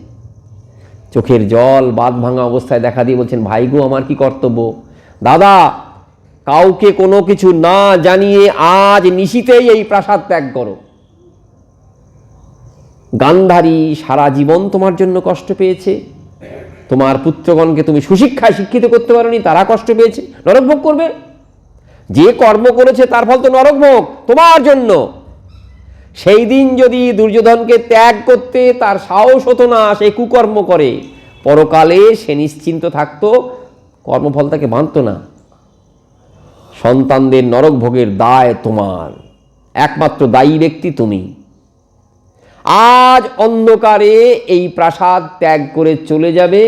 চোখের জল বাঁধ ভাঙা অবস্থায় দেখা দিয়ে বলছেন, ভাই গো, আমার কি কর্তব্য? দাদা, কাউকে কোনো কিছু না জানিয়ে আজ নিশিতেই এই প্রাসাদ ত্যাগ করো। গান্ধারী সারা জীবন তোমার জন্য কষ্ট পেয়েছে, তোমার পুত্রগণকে তুমি সুশিক্ষায় শিক্ষিত করতে পারোনি, তারা কষ্ট পেয়েছে, নরক ভোগ করবে। যে কর্ম করেছে তার ফল তো নরক ভোগ তোমার জন্য। সেই দিন যদি দুর্যোধনকে ত্যাগ করতে তার সাহস হতো না, সে কুকর্ম করে, পরকালে সে নিশ্চিন্ত থাকতো, কর্মফল তাকে বাঁধত না। সন্তানদের নরক ভোগের দায় তোমার, একমাত্র দায়ী ব্যক্তি তুমি। আজ অন্ধকারে এই প্রাসাদ ত্যাগ করে চলে যাবে।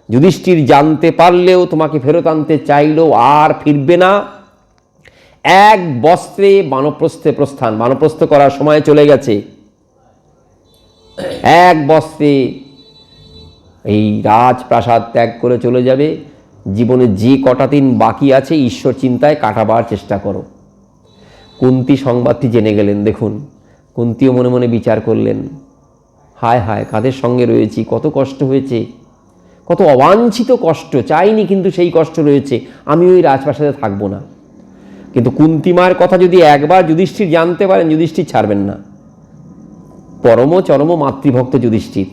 যুধিষ্ঠির জানতে পারলেও তোমাকে ফেরত আনতে চাইলেও আর ফিরবে না। এক বস্ত্রে বানপ্রস্থে প্রস্থান, বানপ্রস্থ করার সময় চলে গেছে। এক বস্ত্রে এই রাজপ্রাসাদ ত্যাগ করে চলে যাবে। জীবনে যে কটা দিন বাকি আছে ঈশ্বর চিন্তায় কাটাবার চেষ্টা করো। কুন্তী সংবাদটি জেনে গেলেন। দেখুন, কুন্তীও মনে মনে বিচার করলেন, হায় হায়, কাদের সঙ্গে রয়েছি, কত কষ্ট হয়েছে, কত অবাঞ্ছিত কষ্ট, চাইনি কিন্তু সেই কষ্ট রয়েছে, আমি ওই রাজপ্রাসাদে থাকবো না। কিন্তু কুন্তিমার কথা যদি একবার যুধিষ্ঠির জানতে পারেন, যুধিষ্ঠির ছাড়বেন না। পরম চরম মাতৃভক্ত যুধিষ্ঠির,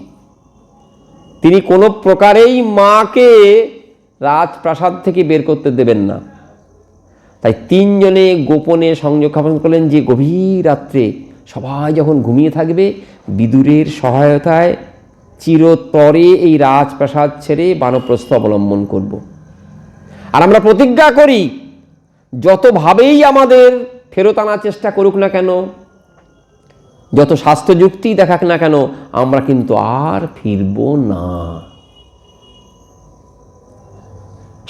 তিনি কোনো প্রকারেই মাকে রাজপ্রাসাদ থেকে বের করতে দেবেন না। তাই তিনজনে গোপনে সংযোগ স্থাপন করলেন যে গভীর রাত্রে সবাই যখন ঘুমিয়ে থাকবে, বিদুরের সহায়তায় চিরতরে এই রাজপ্রাসাদ ছেড়ে বানপ্রস্থ অবলম্বন করব। আর আমরা প্রতিজ্ঞা করি, যতভাবেই আমাদের ফেরত আনার চেষ্টা করুক না কেন, যত স্বাস্থ্যযুক্তি দেখাক না কেন, আমরা কিন্তু আর ফিরব না।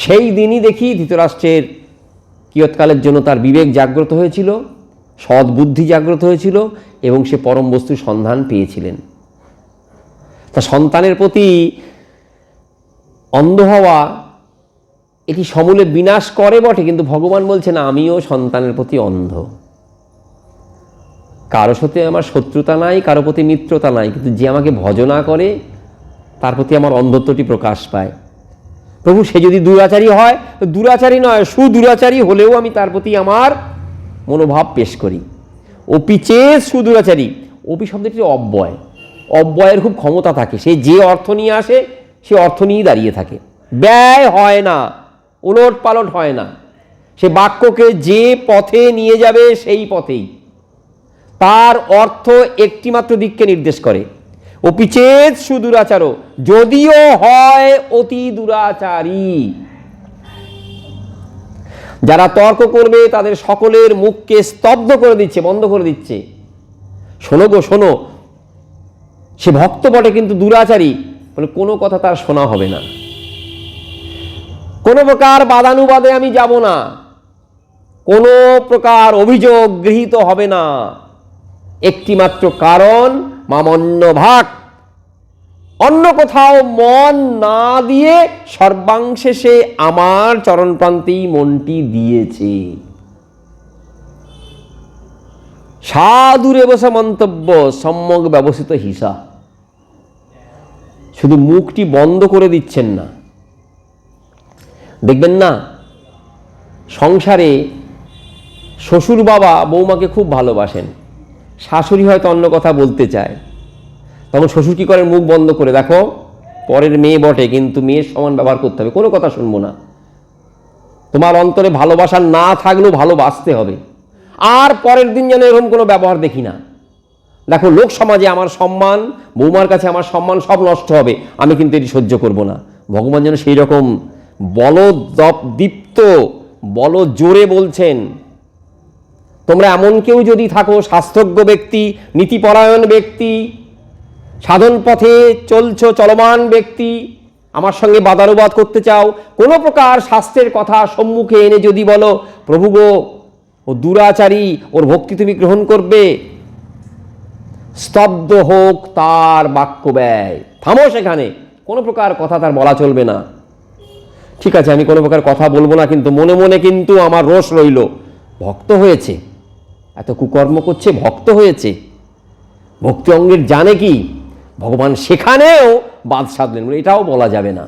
সেই দিনই দেখি ধৃতরাষ্ট্রের কিয়ৎকালের জন্য তার বিবেক জাগ্রত হয়েছিল, সদ্বুদ্ধি জাগ্রত হয়েছিল এবং সে পরম বস্তুর সন্ধান পেয়েছিলেন। তা সন্তানের প্রতি অন্ধ হওয়া এটি সমূলে বিনাশ করে বটে, কিন্তু ভগবান বলছেন আমিও সন্তানের প্রতি অন্ধ। কারো সাথে আমার শত্রুতা নাই, কারো প্রতি মিত্রতা নাই, কিন্তু যে আমাকে ভজনা করে তার প্রতি আমার অন্ধত্বটি প্রকাশ পায়। প্রভু, সে যদি দুরাচারী হয়, তো দুরাচারী নয়, সুদুরাচারী হলেও আমি তার প্রতি আমার মনোভাব পেশ করি। অপি চেয়ে সুদুরাচারী, অপি শব্দটি অব্যয়, অব্যয়ের খুব ক্ষমতা থাকে, সে যে অর্থ নিয়ে আসে সে অর্থ নিয়েই দাঁড়িয়ে থাকে, ব্যয় হয় না, উলট পালট হয় না। সে বাক্যকে যে পথে নিয়ে যাবে সেই পথেই, তার অর্থ একটিমাত্র দিককে নির্দেশ করে। অপিচেত সুদুরাচারও, যদিও হয় অতি দুরাচারী। যারা তর্ক করবে তাদের সকলের মুখকে স্তব্ধ করে দিচ্ছে, বন্ধ করে দিচ্ছে। শোনো গো শোনো, সে ভক্ত বটে কিন্তু দুরাচারী, বলে কোনো কথা তার শোনা হবে না, কোনো প্রকার বাদানুবাদে আমি যাব না। কোনো প্রকার অভিযোগ গৃহীত হবে না। একটিমাত্র কারণ, মামন্য ভাগ। অন্য কোথাও মন না দিয়ে সর্বাংশে সে আমার চরণপ্রান্তেই মনটি দিয়েছে। সাধুরে বসে মন্তব্য সম্যক ব্যবস্থিত হিসা। শুধু মুখটি বন্ধ করে দিচ্ছেন না। দেখবেন না, সংসারে শ্বশুর বাবা বৌমাকে খুব ভালোবাসেন, শাশুড়ি হয়তো অন্য কথা বলতে চায়, তখন শ্বশুর কী করে? মুখ বন্ধ করে, দেখো পরের মেয়ে বটে কিন্তু মেয়ের সমান ব্যবহার করতে হবে, কোনো কথা শুনবো না। তোমার অন্তরে ভালোবাসা না থাকলেও ভালোবাসতে হবে। আর পরের দিন যেন এরকম কোনো ব্যবহার দেখি না। দেখো লোক সমাজে আমার সম্মান, বৌমার কাছে আমার সম্মান সব নষ্ট হবে, আমি কিন্তু এটি সহ্য করব না। ভগবান যেন সেই রকম দীপ্ত বল জোরে বলছেন, তোমরা এমন কেউ যদি থাকো, স্বাস্থ্যজ্ঞ ব্যক্তি, নীতিপরায়ণ ব্যক্তি, সাধন পথে চলছো, চলমান ব্যক্তি, আমার সঙ্গে বাদানুবাদ করতে চাও, কোনো প্রকার শাস্ত্রের কথা সম্মুখে এনে যদি বলো, প্রভু গো ও দুরাচারী, ওর ভক্তি তুমি গ্রহণ করবে, স্তব্ধ হোক তার বাক্য ব্যয়। থামো সেখানে, কোনো প্রকার কথা তার বলা চলবে না। ঠিক আছে, আমি কোনো প্রকার কথা বলবো না, কিন্তু মনে মনে কিন্তু আমার রোষ রইল। ভক্ত হয়েছে, এত কুকর্ম করছে, ভক্ত হয়েছে, ভক্তি অঙ্গের জানে কি? ভগবান সেখানেও বাদ সাধলেন, এটাও বলা যাবে না।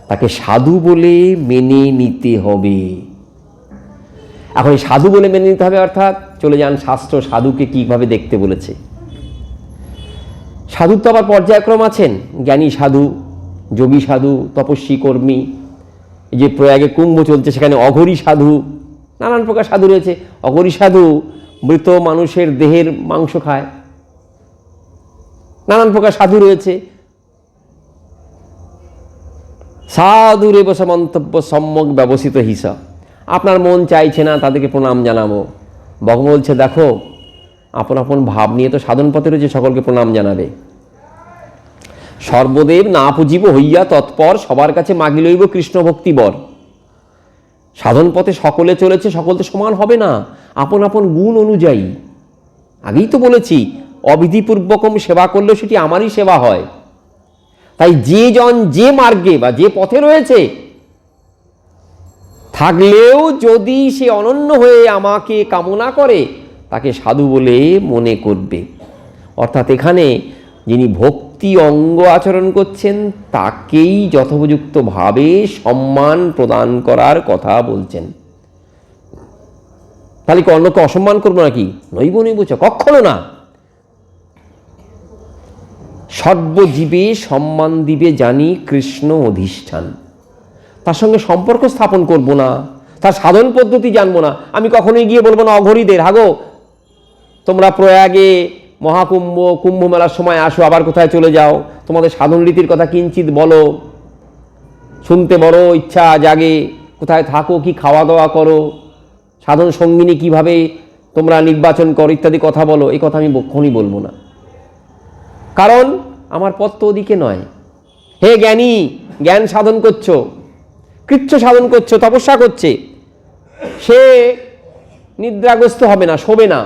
তাকে সাধু বলে মেনে নিতে হবে। এখন এই সাধু বলে মেনে নিতে হবে অর্থাৎ চলে যান শাস্ত্র সাধুকে কিভাবে দেখতে বলেছে। সাধুর তো আবার পর্যায়ক্রম আছেন, জ্ঞানী সাধু, যোগী সাধু, তপস্বী কর্মী। এই যে প্রয়াগে কুম্ভ চলছে, সেখানে অঘরী সাধু, নানান প্রকার সাধু রয়েছে। অঘরী সাধু মৃত মানুষের দেহের মাংস খায়, নানান প্রকার সাধু রয়েছে। সাধুরে বসে মন্তব্য সম্যক ব্যবস্থিত হিসা। আপনার মন চাইছে না তাদেরকে প্রণাম জানাবো, ভগবান বলছে দেখো আপন আপন ভাব নিয়ে তো সাধন পথে রয়েছে, সকলকে প্রণাম জানাবে। সর্বদেব না পুজিব হইয়া তৎপর, সবার কাছে মাগি লইব কৃষ্ণ ভক্তি বর। সাধন পথে সকলে চলেছে, সকল তো সমান হবে না, আপন আপন গুণ অনুযায়ী। আগেই তো বলেছি, অবিধিপূর্বকম সেবা করলেও সেটি আমারই সেবা হয়। তাই যে জন যে মার্গে বা যে পথে রয়েছে থাকলেও যদি সে অনন্য হয়ে আমাকে কামনা করে, তাকে সাধু বলে মনে করবে। অর্থাৎ এখানে যিনি ভক্তি অঙ্গ আচরণ করছেন তাকেই যথোপযুক্তভাবে সম্মান প্রদান করার কথা বলছেন। তাহলে কি অন্যকে অসম্মান করবো নাকি? নৈব নৈবচ, কখনো না। সর্বজীবে সম্মান দিবে জানি কৃষ্ণ অধিষ্ঠান। তার সঙ্গে সম্পর্ক স্থাপন করব না, তার সাধন পদ্ধতি জানবো না। আমি কখনোই গিয়ে বলবো না অঘরীদের, হাগো তোমরা প্রয়াগে মহাকুম্ভ কুম্ভ মেলার সময় আসো, আবার কোথায় চলে যাও, তোমাদের সাধন রীতির কথা কিঞ্চিত বলো, শুনতে বড় ইচ্ছা জাগে, কোথায় থাকো, কি খাওয়া দাওয়া করো, সাধন সঙ্গিনী কিভাবে তোমরা নির্বাচন করো ইত্যাদি কথা বলো। এই কথা আমি কখনই বলবো না, কারণ আমার পথ তো ওদিকে নয়। হে জ্ঞানী, জ্ঞান সাধন করছো, কৃচ্ছ সাধন করছো, তপস্যা করছে, সে নিদ্রাগ্রস্ত হবে না, শোবে না,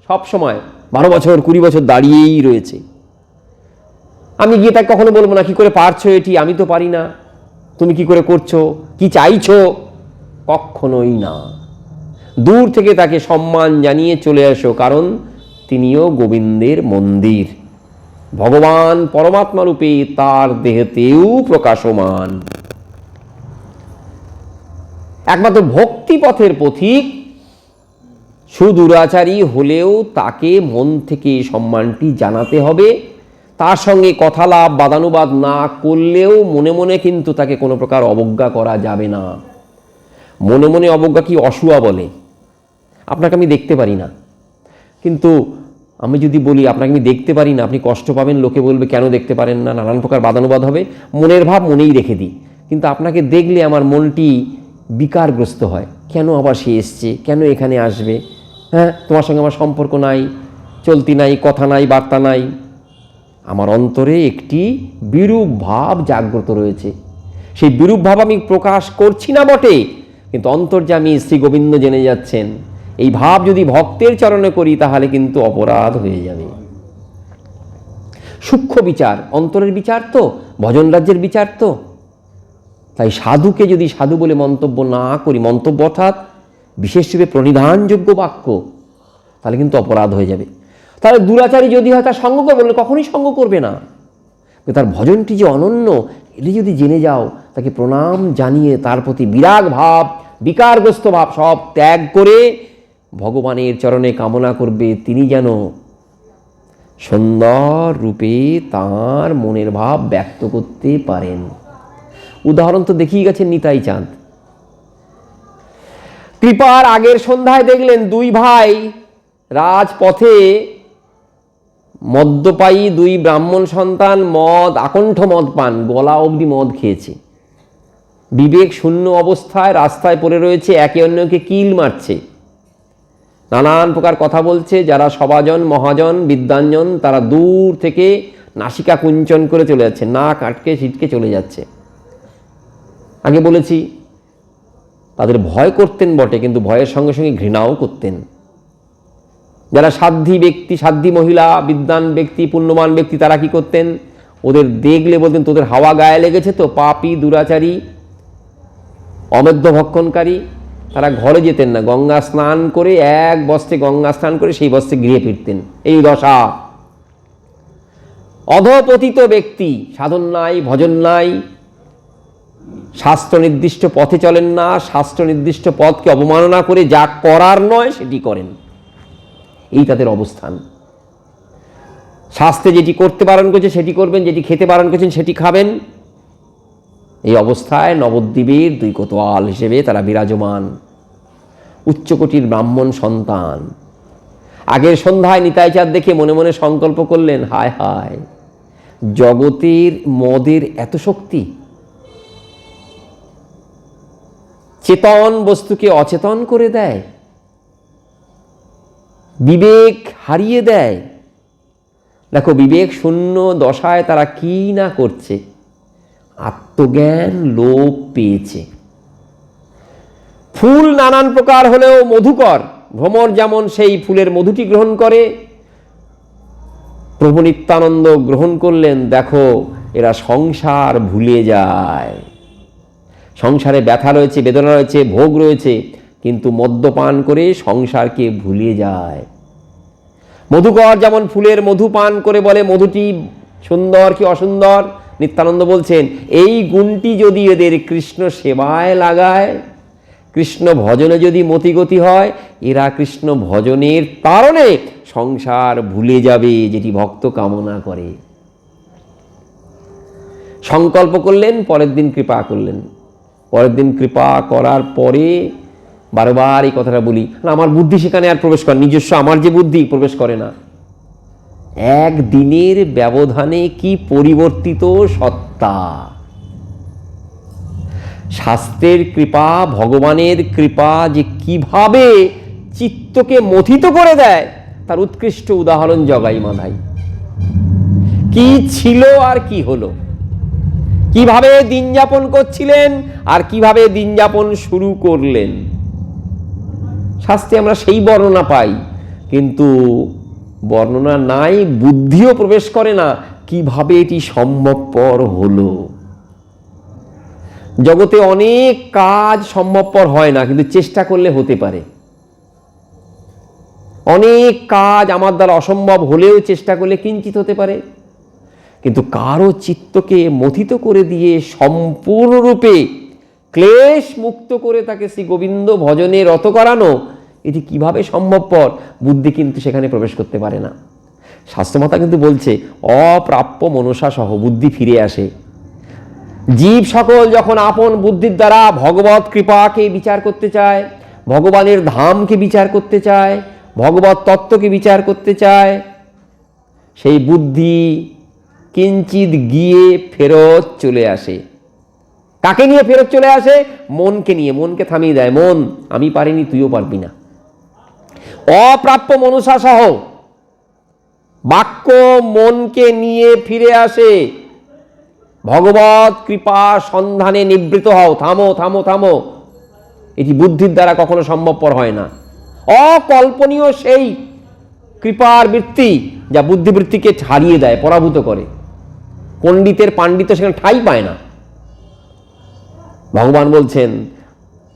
সব সময় 12 বছর 20 বছর দাঁড়িয়েই রয়েছে। আমি গিয়ে তাকে কখনো বলবো না কি করে পারছো এটি, আমি তো পারি না, তুমি কি করে করছো, কি চাইছো, কখনোই না। দূর থেকে তাকে সম্মান জানিয়ে চলে আসো, কারণ তিনিও গোবিন্দের মন্দির, ভগবান পরমাত্মা রূপে তার দেহতেও প্রকাশমান। একমাত্র ভক্তি পথের পথিক সুদূরাচারী হলেও তাকে মন থেকে সম্মানটি জানাতে হবে। তার সঙ্গে কথালাপ বাদানুবাদ না করলেও মনে মনে কিন্তু তাকে কোনো প্রকার অবজ্ঞা করা যাবে না। মনে মনে অবজ্ঞা কি অসুয়া বলে, আপনাকে আমি দেখতে পারি না, কিন্তু আমি যদি বলি আপনাকে আমি দেখতে পারি না, আপনি কষ্ট পাবেন, লোকে বলবে কেন দেখতে পারেন না, নানান প্রকার বাদানুবাদ হবে, মনের ভাব মনেই রেখে দিই। কিন্তু আপনাকে দেখলে আমার মনটি বিকারগ্রস্ত হয়, কেন আবার সে এসছে, কেন এখানে আসবে, হ্যাঁ তোমার সঙ্গে আমার সম্পর্ক নাই, চলতি নাই, কথা নাই, বার্তা নাই। আমার অন্তরে একটি বিরূপ ভাব জাগ্রত রয়েছে। সেই বিরূপ ভাব আমি প্রকাশ করছি না বটে, কিন্তু অন্তর্যামী শ্রী গোবিন্দ জেনে যাচ্ছেন এই ভাব যদি ভক্তের চরণে করি তাহলে কিন্তু অপরাধ হয়ে যাবে। সূক্ষ্ম বিচার, অন্তরের বিচার তো, ভজন রাজ্যের বিচার তো। তাই সাধুকে যদি সাধু বলে মন্তব্য না করি, মন্তব্য অর্থাৎ বিশেষরূপে প্রণিধানযোগ্য বাক্য, তাহলে কিন্তু অপরাধ হয়ে যাবে। তাহলে দুরাচারী যদি হয় তার সঙ্গ করবে না, কখনোই সঙ্গ করবে না। তার ভজনটি যে অনন্য এটি যদি জেনে যাও, তাকে প্রণাম জানিয়ে তার প্রতি বিরাগ ভাব, বিকারগ্রস্ত ভাব সব ত্যাগ করে ভগবানের চরণে কামনা করবে তিনি যেন সুন্দর রূপে তাঁর মনের ভাব ব্যক্ত করতে পারেন। উদাহরণ তো দেখিয়ে গেছেন নিতাই চাঁদ। কৃপার আগের সন্ধ্যায় দেখলেন দুই ভাই রাজপথে মদ্যপায়ী দুই ব্রাহ্মণ সন্তান মদ, আকণ্ঠ মদ পান, গলা অবধি মদ খেয়েছে, বিবেক শূন্য অবস্থায় রাস্তায় পড়ে রয়েছে, একে অন্যকে কিল মারছে, নানান প্রকার কথা বলছে। যারা সভাজন মহাজন বিদ্যাঞ্জন তারা দূর থেকে নাসিকা কুঞ্চন করে চলে যাচ্ছে, নাক আটকে ছিটকে চলে যাচ্ছে। আগে বলেছি তাদের ভয় করতেন বটে, কিন্তু ভয়ের সঙ্গে সঙ্গে ঘৃণাও করতেন। যারা সাধ্বী ব্যক্তি, সাধ্বী মহিলা, বিদ্বান ব্যক্তি, পুণ্যবান ব্যক্তি, তারা কি করতেন? ওদের দেখলে বলতেন তোদের হাওয়া গায়ে লেগেছে তো, পাপী দুরাচারী অমেধ্য ভক্ষণকারী। তারা ঘরে যেতেন না, গঙ্গা স্নান করে এক বস্ত্রে গঙ্গা স্নান করে সেই বস্ত্রে গৃহে ফিরতেন। এই দশা। অধপতিত ব্যক্তি, সাধন নাই, ভজন নাই, শাস্ত্র নির্দিষ্ট পথে চলেন না, শাস্ত্র নির্দিষ্ট পথকে অবমাননা করে যা করার নয় সেটি করেন, এই তাদের অবস্থান। শাস্ত্রে যেটি করতে বারণ করছে সেটি করবেন, যেটি খেতে বারণ করছেন সেটি খাবেন। এই অবস্থায় নবদ্বীপের দুই কোতোয়াল হিসেবে তারা বিরাজমান, উচ্চকোটির ব্রাহ্মণ সন্তান। আগের সন্ধ্যায় নিতাই চাঁদ দেখে মনে মনে সংকল্প করলেন, হায় হায়, জগতের মদের এত শক্তি, চেতন বস্তুকে অচেতন করে দেয়, বিবেক হারিয়ে দেয়। দেখো বিবেক শূন্য দশায় তারা কি না করছে, আত্মজ্ঞান লোপ পেয়েছে। ফুল নানান প্রকার হলেও মধুকর, ভ্রমর যেমন সেই ফুলের মধুটি গ্রহণ করে, প্রভু নিত্যানন্দ গ্রহণ করলেন। দেখো এরা সংসার ভুলে যায়, সংসারে ব্যথা রয়েছে, বেদনা রয়েছে, ভোগ রয়েছে, কিন্তু মদ্যপান করে সংসারকে ভুলে যায়। মধুকর যেমন ফুলের মধু পান করে বলে মধুটি সুন্দর কি অসুন্দর, নিত্যানন্দ বলছেন এই গুণটি যদি এদের কৃষ্ণ সেবায় লাগায়, কৃষ্ণ ভজনে যদি মতিগতি হয়, এরা কৃষ্ণ ভজনের তারণে সংসার ভুলে যাবে, যেটি ভক্ত কামনা করে। সংকল্প করলেন, পরের দিন কৃপা করলেন। পরের দিন কৃপা করার পরে বারবার এই কথাটা বলি, আমার বুদ্ধি সেখানে আর প্রবেশ করে, নিজস্ব আমার যে বুদ্ধি প্রবেশ করে না। একদিনের ব্যবধানে কি পরিবর্তিত সত্তা! শাস্ত্রের কৃপা, ভগবানের কৃপা যে কিভাবে চিত্তকে মথিত করে দেয় তার উৎকৃষ্ট উদাহরণ জগাই মাধাই। কি ছিল আর কি হলো, কিভাবে দিন যাপন করছিলেন আর কিভাবে দিন যাপন শুরু করলেন, শাস্ত্রে আমরা সেই বর্ণনা পাই, কিন্তু বর্ণনা নাই, বুদ্ধিও প্রবেশ করে না কিভাবে এটি সম্ভবপর হলো। জগতে অনেক কাজ সম্ভবপর হয় না, কিন্তু চেষ্টা করলে হতে পারে। অনেক কাজ আমার দ্বারা অসম্ভব হলেও চেষ্টা করলে কিঞ্চিত হতে পারে। কিন্তু কারো চিত্তকে মথিত করে দিয়ে সম্পূর্ণরূপে ক্লেশ মুক্ত করে তাকে শ্রী গোবিন্দ ভজনে রত করানো, এটি কিভাবে সম্ভবপর? বুদ্ধি কিন্তু সেখানে প্রবেশ করতে পারে না। শাস্ত্রমাতা কিন্তু বলছে অপ্রাপ্য মনসা সহ বুদ্ধি ফিরে আসে। জীব সকল যখন আপন বুদ্ধির দ্বারা ভগবত কৃপাকে বিচার করতে চায়, ভগবানের ধামকে বিচার করতে চায়, ভগবত তত্ত্বকে বিচার করতে চায়, সেই বুদ্ধি কিঞ্চিত গিয়ে ফেরত চলে আসে। কাকে নিয়ে ফেরত চলে আসে? মনকে নিয়ে। মনকে থামিয়ে দেয়, মন আমি পারিনি, তুইও পারবি না। অপ্রাপ্য মনসা সহ বাক্য মনকে নিয়ে ফিরে আসে। ভগবত কৃপা সন্ধানে নিবৃত হও, থামো থামো থামো, এটি বুদ্ধির দ্বারা কখনো সম্ভবপর হয় না। অকল্পনীয় সেই কৃপার বৃত্তি যা বুদ্ধিবৃত্তিকে হারিয়ে দেয়, পরাভূত করে। পণ্ডিতের পাণ্ডিত্য সেখানে ঠাঁই পায় না। ভগবান বলছেন,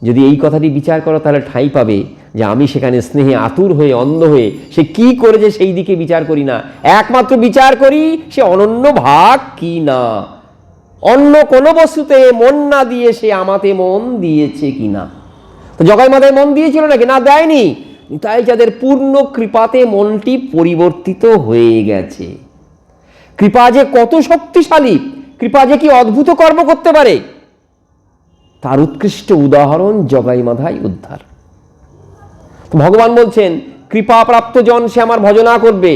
যদি এই কথাটি বিচার করো তাহলে ঠাঁই পাবে যে আমি সেখানে স্নেহে আতুর হয়ে, অন্ধ হয়ে সে কি করেছে সেই দিকে বিচার করি না, একমাত্র বিচার করি সে অনন্য ভাগ কি না, অন্য কোনো বস্তুতে মন না দিয়ে সে আমাতে মন দিয়েছে কিনা। তো জগাই মাথায় মন দিয়েছিল নাকি? না, দেয়নি। তাই যাদের পূর্ণ কৃপাতে মনটি পরিবর্তিত হয়ে গেছে। কৃপা যে কত শক্তিশালী, কৃপা যে কি অদ্ভুত কর্ম করতে পারে, তার উৎকৃষ্ট উদাহরণ জগাই মাধাই উদ্ধার। তো ভগবান বলছেন, কৃপাপ্রাপ্ত জন সে আমার ভজনা করবে।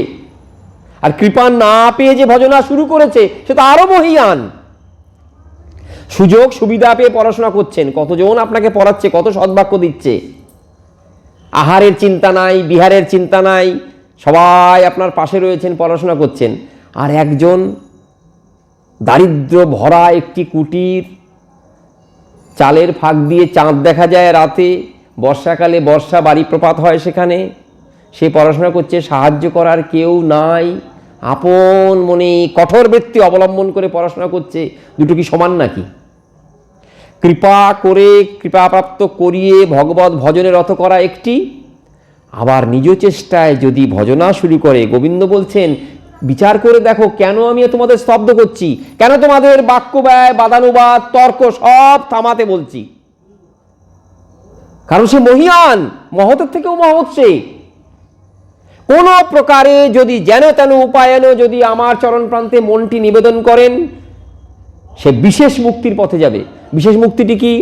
আর কৃপা না পেয়ে যে ভজনা শুরু করেছে সে তো আরো মহিয়ান। সুযোগ সুবিধা পেয়ে পড়াশোনা করছেন, কতজন আপনাকে পড়াচ্ছে, কত সদ্বাক্য দিচ্ছে, আহারের চিন্তা নাই, বিহারের চিন্তা নাই, সবাই আপনার পাশে রয়েছেন, পড়াশোনা করছেন। আর একজন দারিদ্র ভরা একটি কুটির, চালের ফাঁক দিয়ে চাঁদ দেখা যায় রাতে, বর্ষাকালে বর্ষা বাড়ি প্রপাত হয় সেখানে, সে পড়াশোনা করছে, সাহায্য করার কেউ নাই, আপন মনে কঠোর বৃত্তি অবলম্বন করে পড়াশোনা করছে। দুটো কি সমান নাকি? কৃপা করে, কৃপাপ্রাপ্ত করিয়ে ভগবত ভজনে রত করা একটি, আবার নিজ চেষ্টায় যদি ভজনা শুরু করে, গোবিন্দ বলছেন বিচার করে দেখো কেন আমি তোমাদের স্তব্ধ করছি, কেন তোমাদের বাক্য ব্যয়, বাদানুবাদ, তর্ক সব থামাতে বলছি। কারণ সে মহিয়ান, মহতের থেকেও মহৎ সে। কোন প্রকারে যদি যেন তেন উপায়ন যদি আমার চরণ প্রান্তে মনটি নিবেদন করেন, সে বিশেষ মুক্তির পথে যাবে। বিশেষ মুক্তিটি কি?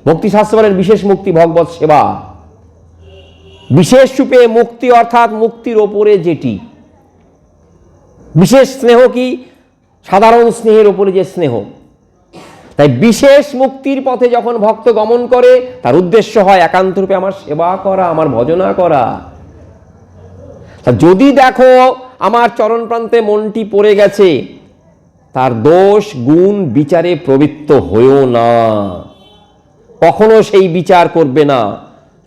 ভক্তিশাস্ত্র বলেন বিশেষ মুক্তি ভগবৎ সেবা। বিশেষ রূপে মুক্তি অর্থাৎ মুক্তির ওপরে যেটি। বিশেষ স্নেহ কি? সাধারণ স্নেহের ওপরে যে স্নেহ। তাই বিশেষ মুক্তির পথে যখন ভক্ত গমন করে, তার উদ্দেশ্য হয় একান্ত রূপে আমার সেবা করা, আমার ভজনা করা। যদি দেখো আমার চরণ প্রান্তে মনটি পড়ে গেছে, তার দোষ গুণ বিচারে প্রবৃত্ত হয়েও না, কখনো সেই বিচার করবে না।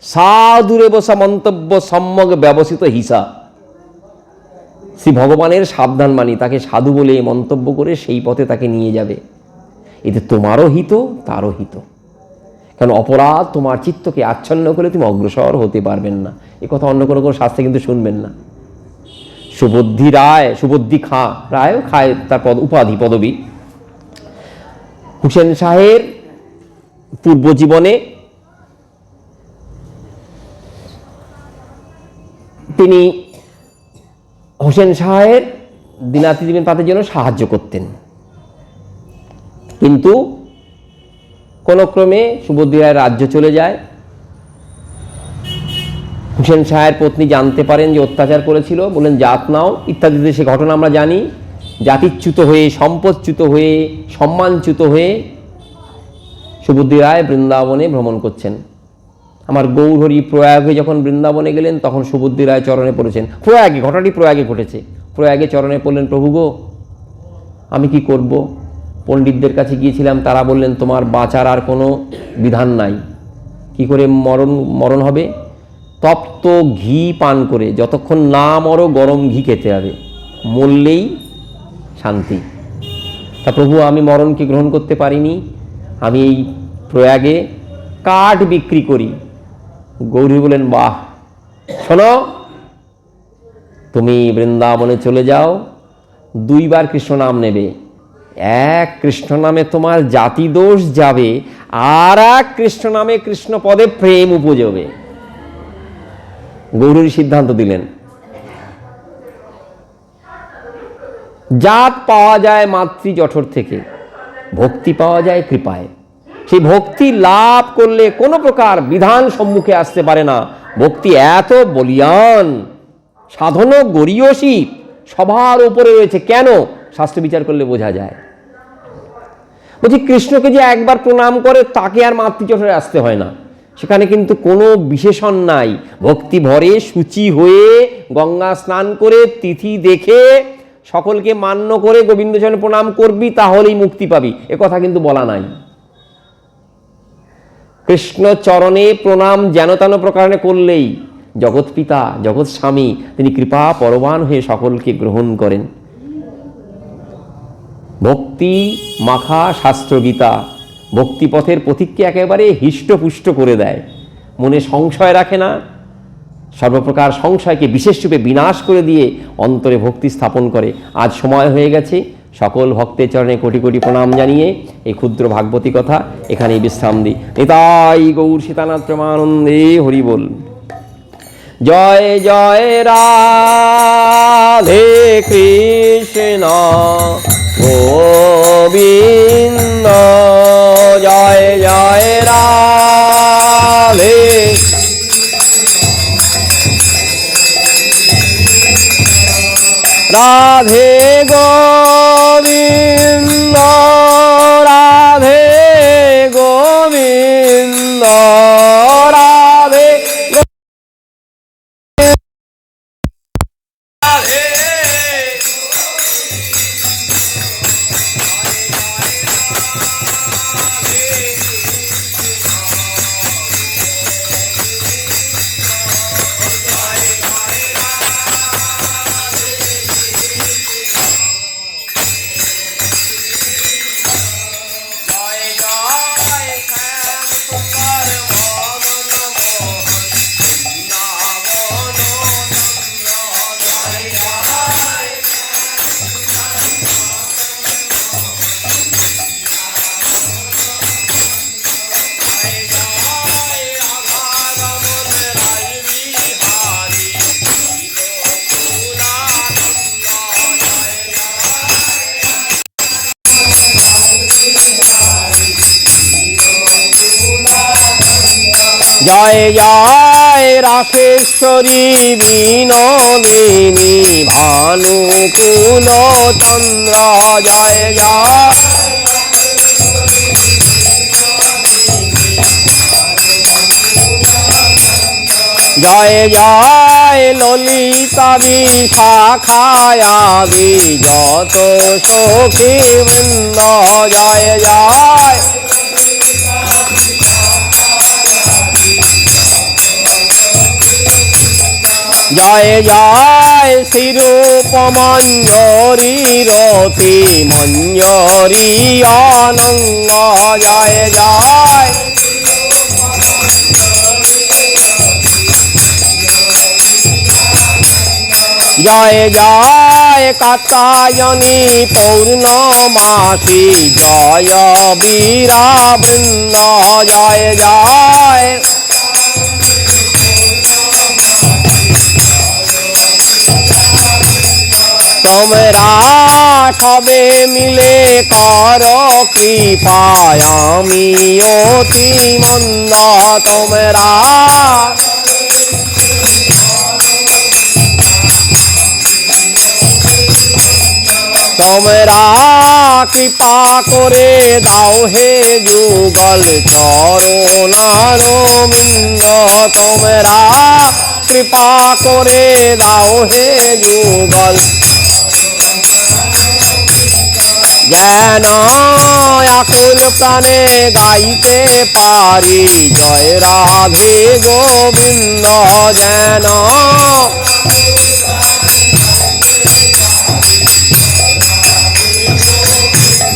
সাধুরে বসা মন্তব্য সম্যক ব্যবস্থিত হিসা। শ্রী ভগবানের সাবধান বাণী, তাকে সাধু বলে মন্তব্য করে সেই পথে তাকে নিয়ে যাবে। এতে তোমারও হিত, তারও হিত। কারণ অপরাধ তোমার চিত্তকে আচ্ছন্ন করে তুমি অগ্রসর হতে পারবেন না। এ কথা অন্য কোনো শাস্ত্রে কিন্তু শুনবেন না। সুবুদ্ধি রায়, সুবুদ্ধি খাঁ, রায়ও খায় তার উপাধি পদবী। হুসেন শাহের পূর্ব জীবনে তিনি হোসেন শাহের দিনাতি দিবেন তাদের জন্য সাহায্য করতেন, কিন্তু কোনো ক্রমে সুবুদ্ধি রায়ের রাজ্য চলে যায়। হুসেন শাহের পত্নী জানতে পারেন যে অত্যাচার করেছিল, বলেন জাত নাও ইত্যাদিতে সে ঘটনা আমরা জানি। জাতিচ্যুত হয়ে, সম্পদচ্যুত হয়ে, সম্মানচ্যুত হয়ে সুবুদ্ধি রায় বৃন্দাবনে ভ্রমণ করছেন। আমার গৌরহরি প্রয়াগে যখন বৃন্দাবনে গেলেন, তখন সুবুদ্ধি রায় চরণে পড়েছেন। প্রয়াগে, ঘটনাটি প্রয়াগে ঘটেছে। প্রয়াগে চরণে পড়লেন, প্রভু গো আমি কি করব? পণ্ডিতদের কাছে গিয়েছিলাম, তারা বললেন তোমার বাঁচার আর কোনো বিধান নাই। কি করে মরণ হবে? তপ্ত ঘি পান করে, যতক্ষণ না মরো গরম ঘি খেতে হবে, মরলেই শান্তি। তা প্রভু আমি মরণকে গ্রহণ করতে পারিনি, আমি এই প্রয়াগে কাঠ বিক্রি করি। গৌরী বলেন বাহ, শোনো তুমি বৃন্দাবনে চলে যাও, 2 বার কৃষ্ণ নাম নেবে। এক কৃষ্ণ নামে তোমার জাতি দোষ যাবে, আর এক কৃষ্ণ নামে কৃষ্ণ পদে প্রেম উপজবে। গৌরী সিদ্ধান্ত দিলেন। জাত পাওয়া যায় মাতৃ জঠর থেকে, ভক্তি পাওয়া যায় কৃপায়। সেই ভক্তি লাভ করলে কোনো প্রকার বিধান সম্মুখে আসতে পারে না। ভক্তি এত বলিয়ান, সাধন গরীয়সী, সবার উপরে রয়েছে। কেন? শাস্ত্র বিচার করলে বোঝা যায়। বলছি কৃষ্ণকে যে একবার প্রণাম করে তাকে আর মাতৃজঠরে আসতে হয় না, সেখানে কিন্তু কোনো বিশেষণ নাই। ভক্তি ভরে শুচি হয়ে গঙ্গা স্নান করে তিথি দেখে সকলকে মান্য করে গোবিন্দচরণে প্রণাম করবি, তাহলেই মুক্তি পাবি, এ কথা কিন্তু বলা নাই। কৃষ্ণ চরণে প্রণাম যেন তেন প্রকারে করলেই জগৎ পিতা জগৎ স্বামী তিনি কৃপা পরবান হয়ে সকলকে গ্রহণ করেন। ভক্তি মাখা শাস্ত্র গীতা ভক্তিপথের পথিককে একেবারে হৃষ্টপুষ্ট করে দেয়, মনে সংশয় রাখে না, সর্বপ্রকার সংশয়কে বিশেষরূপে বিনাশ করে দিয়ে অন্তরে ভক্তি স্থাপন করে। আজ সময় হয়ে গেছে, সকল ভক্তের চরণে কোটি কোটি প্রণাম জানিয়ে এই ক্ষুদ্র ভাগবতী কথা এখানেই বিশ্রাম দিই। নিতাই গৌর সীতানাথ প্রেমানন্দে হরি বল। জয় জয় রাধে কৃষ্ণ গোবিন্দ, জয় জয় রাধে রাধে গোবিন্দ, রাধে গোবিন্দ, রাধে রাধে। জয় জয় রাখেশ্বরী বিনোদিনী ভানুকুল চন্দ্র, জয় জয় জয় জয় ললিতা বিশাখায়াদি যত সখী বৃন্দ, জয় জয় জয় জয় শ্রীরূপমঞ্জরী রতি মঞ্জরী অনঙ্গ, জয় জয় জয় জয় কাত্যায়নী পৌর্ণমাসী, জয় বীরাবৃন্দ, জয় জয় তোমরা সবে মিলে কর কৃপায় আমি অতি মন্দ, তোমরা তোমরা কৃপা করে দাও হে যুগল চরণারবিন্দ, তোমরা কৃপা করে দাও হে যুগল যেন আকুল প্রাণে গাইতে পারি জয় রাধে গোবিন্দ, যেন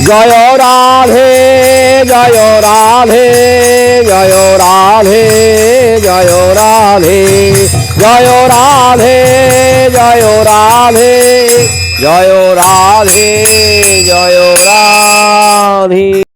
জয় রাধে জয় রাধে জয় রাধে জয় রাধে জয় রাধে জয় রাধে জয় রাধে জয় রাধে।